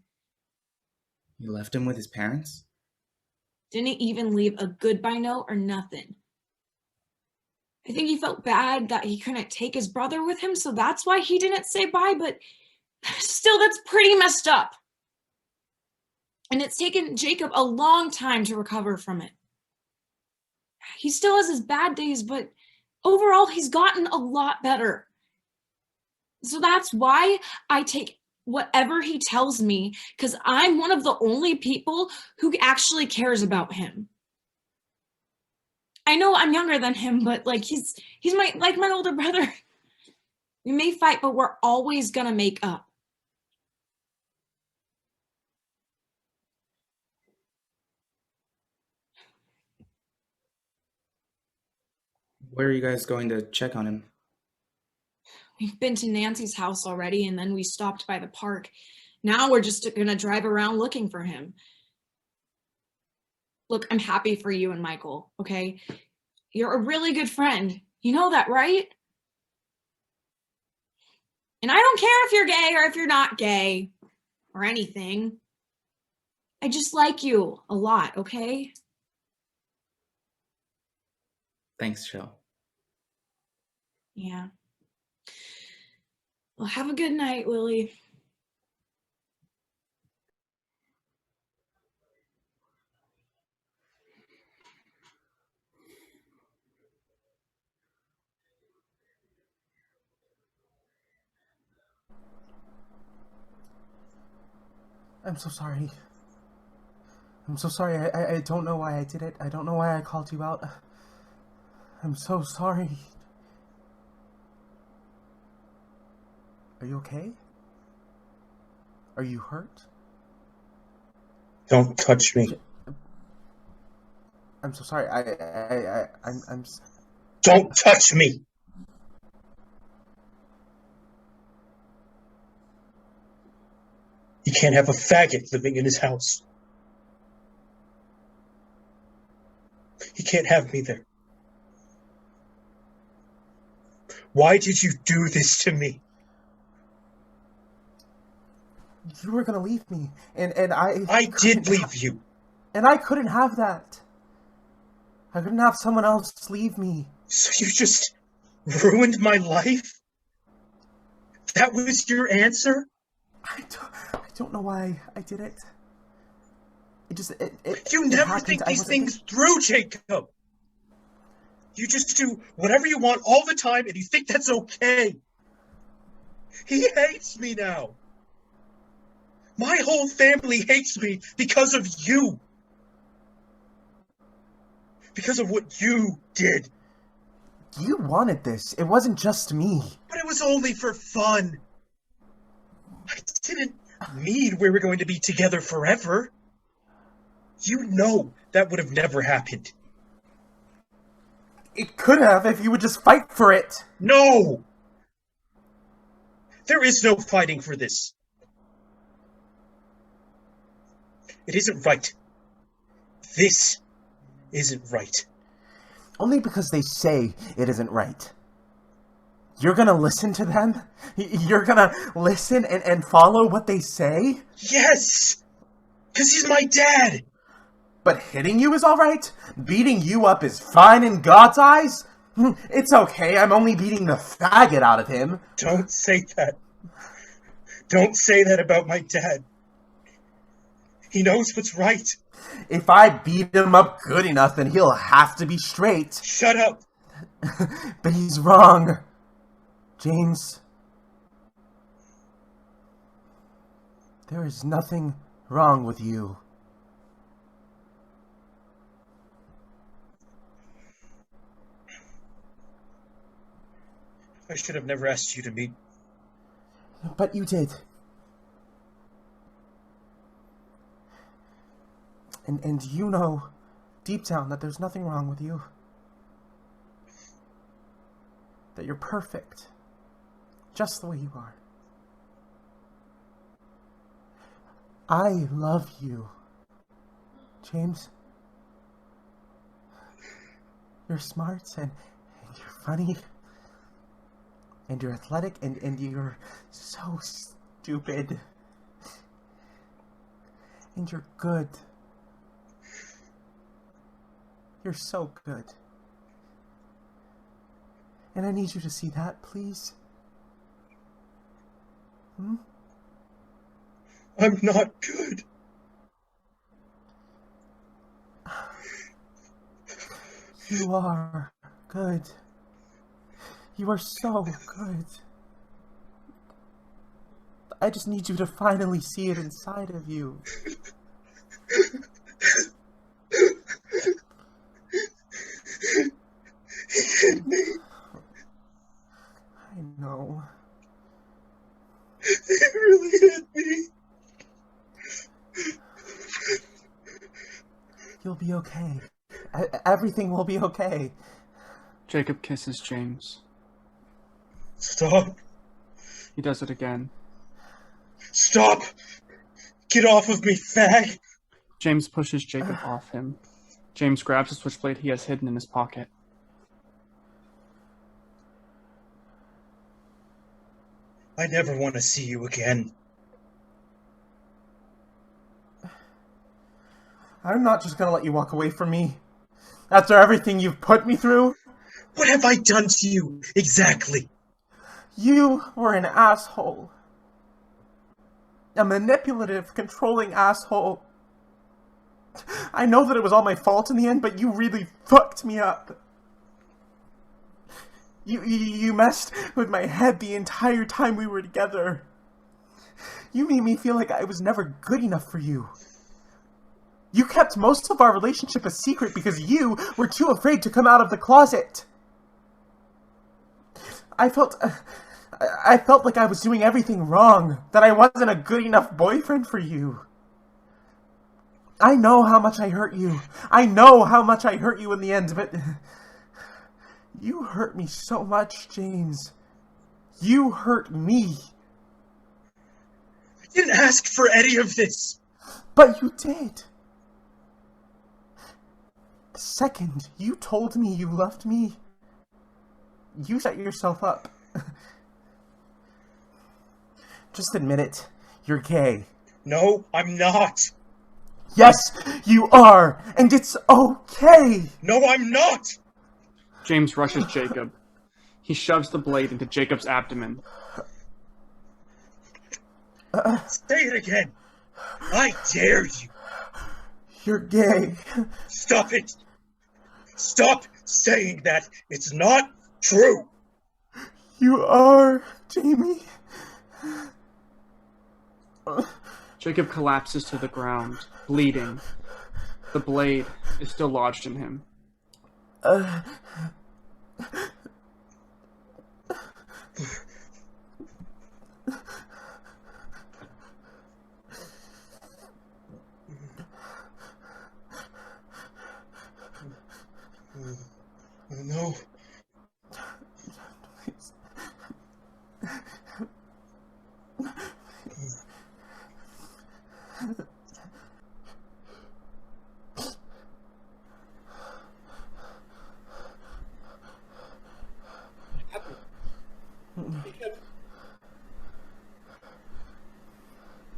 You left him with his parents? Didn't even leave a goodbye note or nothing. I think he felt bad that he couldn't take his brother with him, so that's why he didn't say bye, but still, that's pretty messed up. And it's taken Jacob a long time to recover from it. He still has his bad days, but overall, he's gotten a lot better. So that's why I take whatever he tells me, because I'm one of the only people who actually cares about him. I know I'm younger than him, but like he's my older brother. We may fight, but we're always gonna make up. Where are you guys going to check on him? We've been to Nancy's house already, and then we stopped by the park. Now we're just gonna drive around looking for him. Look, I'm happy for you and Michael, okay? You're a really good friend. You know that, right? And I don't care if you're gay or if you're not gay or anything. I just like you a lot, okay? Thanks, Shell. Yeah. Well, have a good night, Willie. I'm so sorry. I'm so sorry. I don't know why I did it. I don't know why I called you out. I'm so sorry. Are you okay? Are you hurt? Don't touch me. I'm so sorry. I'm. Don't touch me! He can't have a faggot living in his house. He can't have me there. Why did you do this to me? You were gonna leave me, and I. I did leave you. And I couldn't have that. I couldn't have someone else leave me. So you just ruined my life? That was your answer? I don't know why I did it. You never think these things through, Jacob. You just do whatever you want all the time, and you think that's okay. He hates me now. My whole family hates me because of you. Because of what you did. You wanted this. It wasn't just me. But it was only for fun. I didn't mean we were going to be together forever. You know that would have never happened. It could have if you would just fight for it. No! There is no fighting for this. It isn't right. This isn't right. Only because they say it isn't right. You're gonna listen to them? You're gonna listen and follow what they say? Yes! Because he's my dad! But hitting you is alright? Beating you up is fine in God's eyes? It's okay, I'm only beating the faggot out of him. Don't say that. Don't say that about my dad. He knows what's right. If I beat him up good enough, then he'll have to be straight. Shut up! But he's wrong. James. There is nothing wrong with you. I should have never asked you to meet. But you did. And you know, deep down, that there's nothing wrong with you. That you're perfect. Just the way you are. I love you. James. You're smart and you're funny. And you're athletic and you're so stupid. And you're good. You're so good. And I need you to see that, please. I'm not good. You are good. You are so good. I just need you to finally see it inside of you. He hit me. I know. He really hit me. You'll be okay. Everything will be okay. Jacob kisses James. Stop. He does it again. Stop. Get off of me, fag. James pushes Jacob off him. James grabs a switchblade he has hidden in his pocket. I never want to see you again. I'm not just gonna let you walk away from me. After everything you've put me through. What have I done to you, exactly? You were an asshole. A manipulative, controlling asshole. I know that it was all my fault in the end, but you really fucked me up. You messed with my head the entire time we were together. You made me feel like I was never good enough for you. You kept most of our relationship a secret because you were too afraid to come out of the closet. I felt like I was doing everything wrong, that I wasn't a good enough boyfriend for you. I know how much I hurt you. I know how much I hurt you in the end, but you hurt me so much, James. You hurt me. I didn't ask for any of this. But you did. The second you told me you loved me, you set yourself up. Just admit it. You're gay. No, I'm not. Yes, you are, and it's okay. No, I'm not. James rushes Jacob. He shoves the blade into Jacob's abdomen. Say it again. I dare you. You're gay. Stop it. Stop saying that. It's not true. You are, Jamie. Jacob collapses to the ground, bleeding. The blade is still lodged in him. No.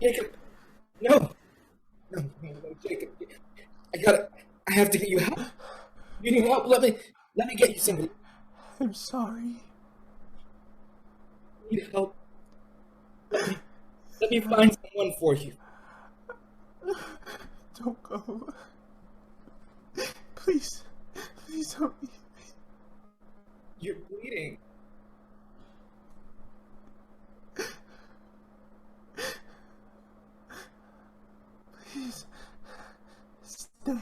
Jacob! No! No, Jacob. I have to get you help. You need help? Let me get you somebody. I'm sorry. I need help. Let me find someone for you. Don't go. Please help me. You're bleeding. Please stay.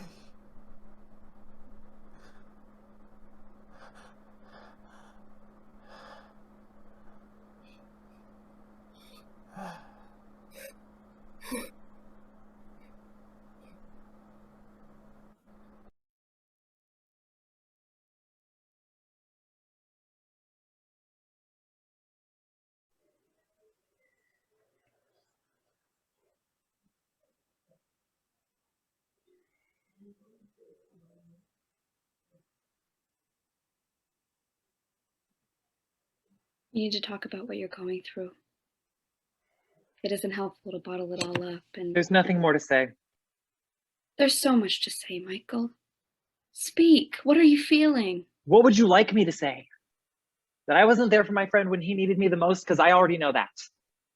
You need to talk about what you're going through. It isn't helpful to bottle it all up, and There's nothing more to say. there's so much to say, Michael. Speak. What are you feeling? What would you like me to say? That I wasn't there for my friend when he needed me the most, because I already know that.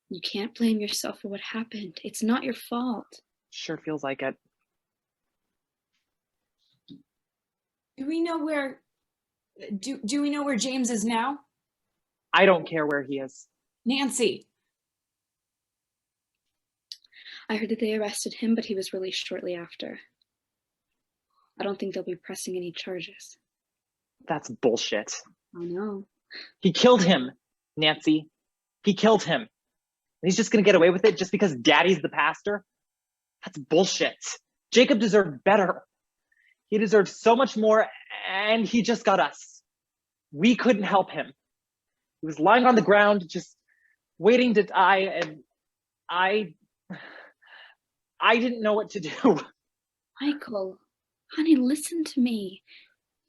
You can't blame yourself for what happened. It's not your fault. Sure feels like it. Do we know where James is now? I don't care where he is. Nancy. I heard that they arrested him, but he was released shortly after. I don't think they'll be pressing any charges. That's bullshit. I know. He killed him, Nancy. He killed him. And he's just gonna get away with it just because Daddy's the pastor? That's bullshit. Jacob deserved better. He deserved so much more, and he just got us. We couldn't help him. He was lying on the ground, just waiting to die, and I didn't know what to do. Michael, honey, listen to me.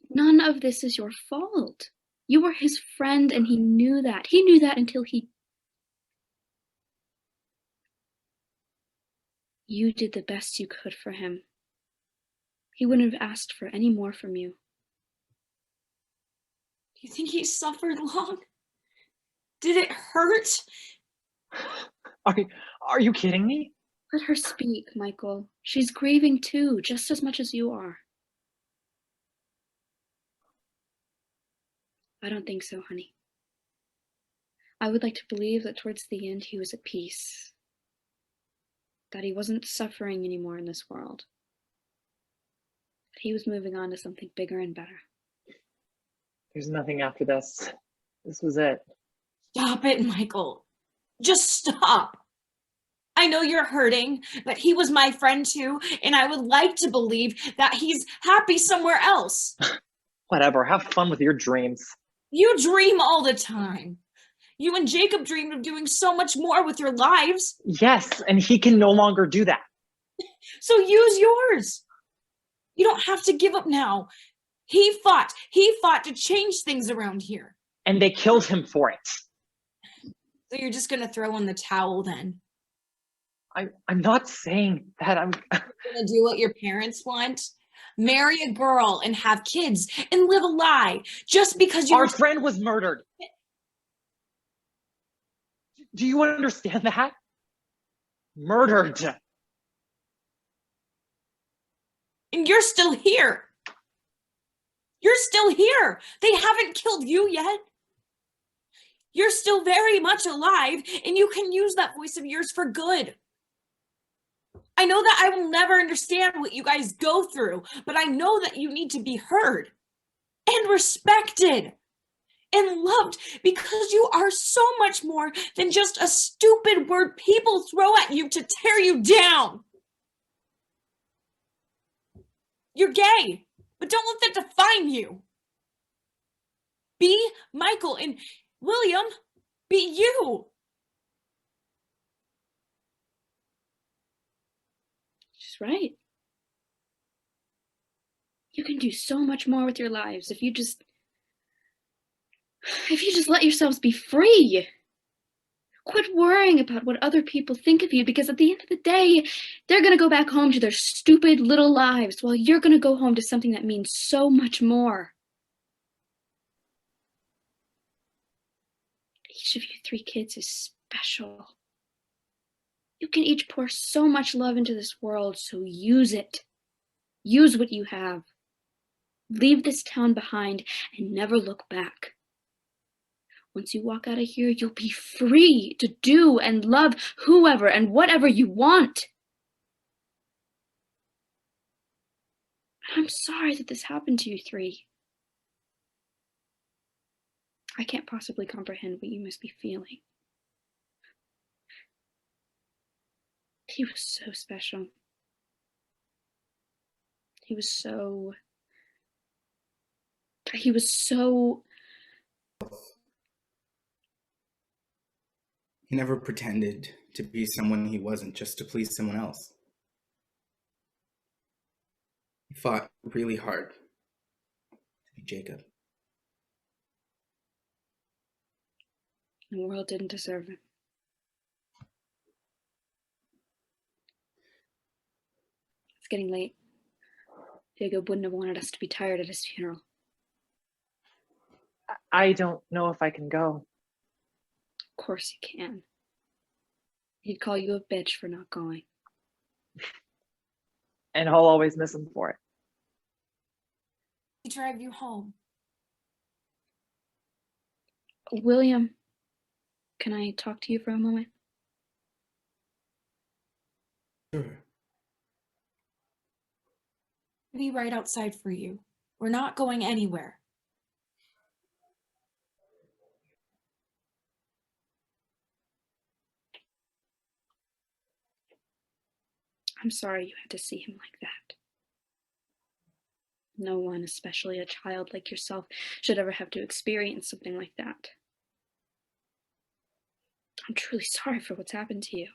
None of this is your fault. You were his friend, and he knew that. He knew that until he... You did the best you could for him. He wouldn't have asked for any more from you. Do you think he suffered long? Did it hurt? Are you kidding me? Let her speak, Michael. She's grieving too, just as much as you are. I don't think so, honey. I would like to believe that towards the end he was at peace, that he wasn't suffering anymore in this world. That he was moving on to something bigger and better. There's nothing after this. This was it. Stop it, Michael. Just stop. I know you're hurting, but he was my friend too, and I would like to believe that he's happy somewhere else. Whatever, have fun with your dreams. You dream all the time. You and Jacob dreamed of doing so much more with your lives. Yes, and he can no longer do that. So use yours. You don't have to give up now. He fought to change things around here. And they killed him for it. So you're just gonna throw in the towel then? I'm not saying that I'm Gonna do what your parents want? Marry a girl and have kids and live a lie just because you Our friend was murdered. Do you understand that? Murdered. And you're still here. You're still here. They haven't killed you yet. You're still very much alive, and you can use that voice of yours for good. I know that I will never understand what you guys go through, but I know that you need to be heard and respected and loved because you are so much more than just a stupid word people throw at you to tear you down. You're gay, but don't let that define you. Be Michael, and William, be you. She's right. You can do so much more with your lives if you just let yourselves be free. Quit worrying about what other people think of you, because at the end of the day, they're going to go back home to their stupid little lives while you're going to go home to something that means so much more. Each of you 3 kids is special. You can each pour so much love into this world, so use it. Use what you have. Leave this town behind and never look back. Once you walk out of here, you'll be free to do and love whoever and whatever you want. I'm sorry that this happened to you 3. I can't possibly comprehend what you must be feeling. He was so special. He was so... He never pretended to be someone he wasn't just to please someone else. He fought really hard to be Jacob. The world didn't deserve him. It's getting late. Jacob wouldn't have wanted us to be tired at his funeral. I don't know if I can go. Of course you can. He'd call you a bitch for not going. And I'll always miss him for it. He drive you home. William, can I talk to you for a moment? Sure. I'll be right outside for you. We're not going anywhere. I'm sorry you had to see him like that. No one, especially a child like yourself, should ever have to experience something like that. I'm truly sorry for what's happened to you.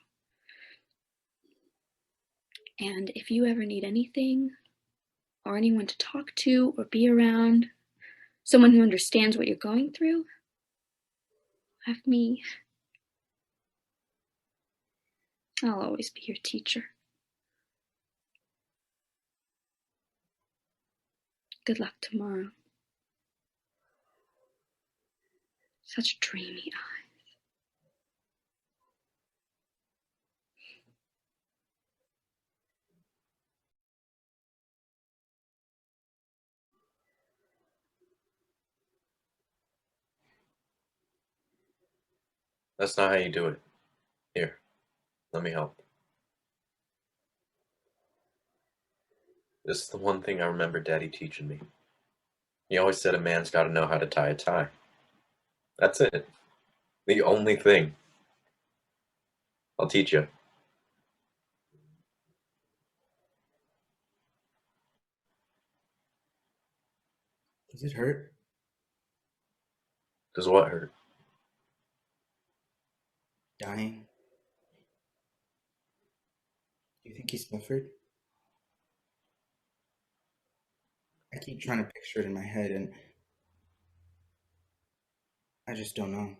And if you ever need anything, or anyone to talk to or be around, someone who understands what you're going through, have me. I'll always be your teacher. Good luck tomorrow. Such dreamy eyes. That's not how you do it. Here, let me help. This is the one thing I remember Daddy teaching me. He always said a man's got to know how to tie a tie. That's it. The only thing. I'll teach you. Does it hurt? Does what hurt? Dying? Do you think he suffered? I keep trying to picture it in my head, and I just don't know.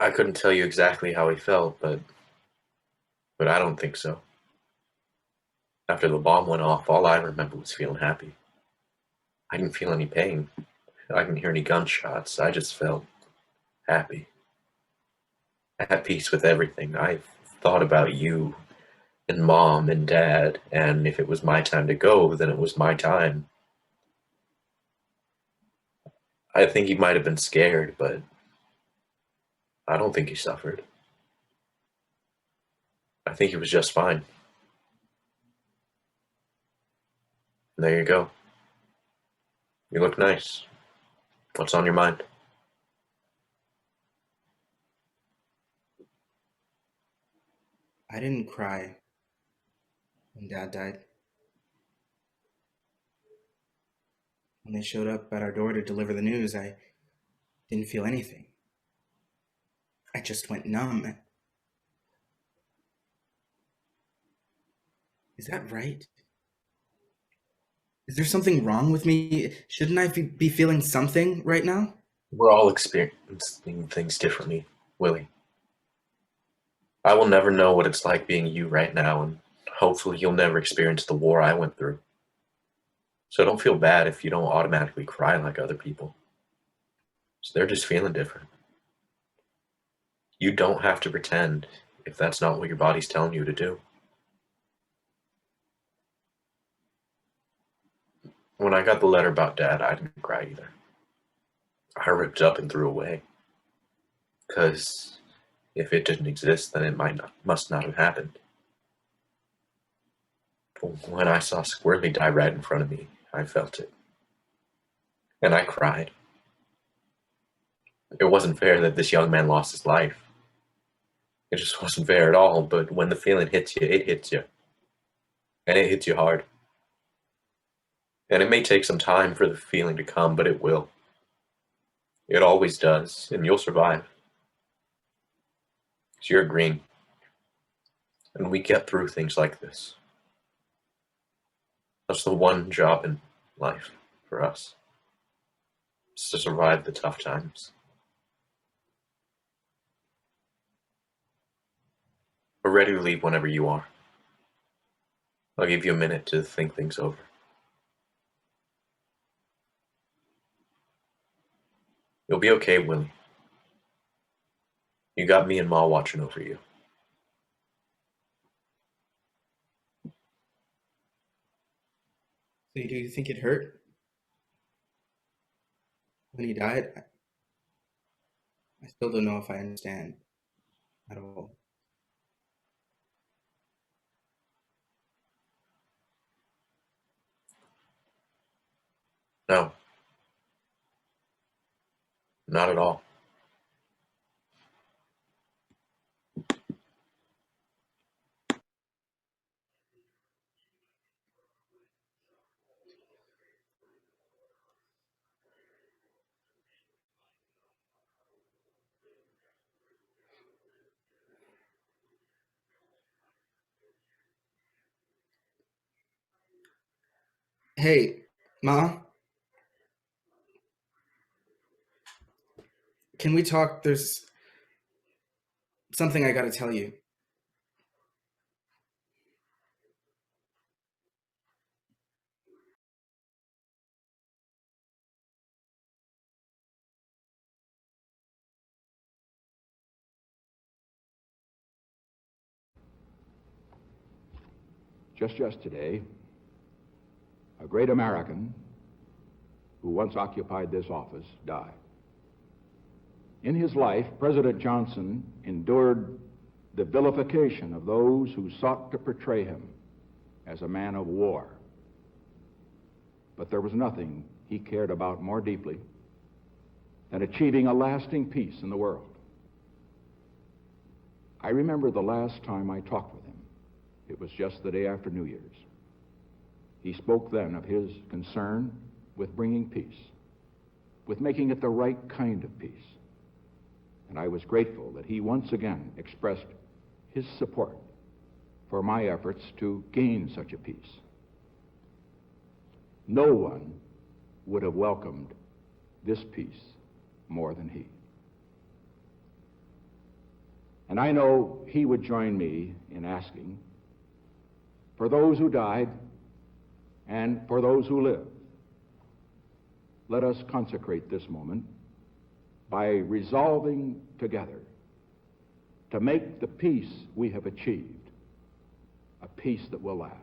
I couldn't tell you exactly how he felt, but I don't think so. After the bomb went off, all I remember was feeling happy. I didn't feel any pain. I didn't hear any gunshots. I just felt happy. At peace with everything. I thought about you and Mom and Dad, and if it was my time to go, then it was my time. I think he might have been scared, but I don't think he suffered. I think he was just fine. And there you go. You look nice. What's on your mind? I didn't cry when Dad died. When they showed up at our door to deliver the news, I didn't feel anything. I just went numb. Is that right? Is there something wrong with me? Shouldn't I be feeling something right now? We're all experiencing things differently, Willie. I will never know what it's like being you right now, and hopefully you'll never experience the war I went through. So don't feel bad if you don't automatically cry like other people. So they're just feeling different. You don't have to pretend if that's not what your body's telling you to do. When I got the letter about Dad, I didn't cry either. I ripped up and threw away. Because if it didn't exist, then it must not have happened. But when I saw Squirrely die right in front of me, I felt it. And I cried. It wasn't fair that this young man lost his life. It just wasn't fair at all, but when the feeling hits you, it hits you. And it hits you hard. And it may take some time for the feeling to come, but it will. It always does, and you'll survive. 'Cause you're green. And we get through things like this. That's the one job in life for us. It's to survive the tough times. We're ready to leave whenever you are. I'll give you a minute to think things over. You'll be okay, Willie. You got me and Ma watching over you. So do you think it hurt when he died? I still don't know if I understand at all. No. Not at all. Hey, Ma? Can we talk? There's something I gotta tell you. Just yesterday, a great American who once occupied this office died. In his life, President Johnson endured the vilification of those who sought to portray him as a man of war. But there was nothing he cared about more deeply than achieving a lasting peace in the world. I remember the last time I talked with him. It was just the day after New Year's. He spoke then of his concern with bringing peace, with making it the right kind of peace. And I was grateful that he once again expressed his support for my efforts to gain such a peace. No one would have welcomed this peace more than he. And I know he would join me in asking for those who died and for those who live. Let us consecrate this moment by resolving together to make the peace we have achieved a peace that will last.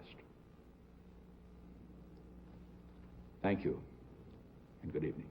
Thank you, and good evening.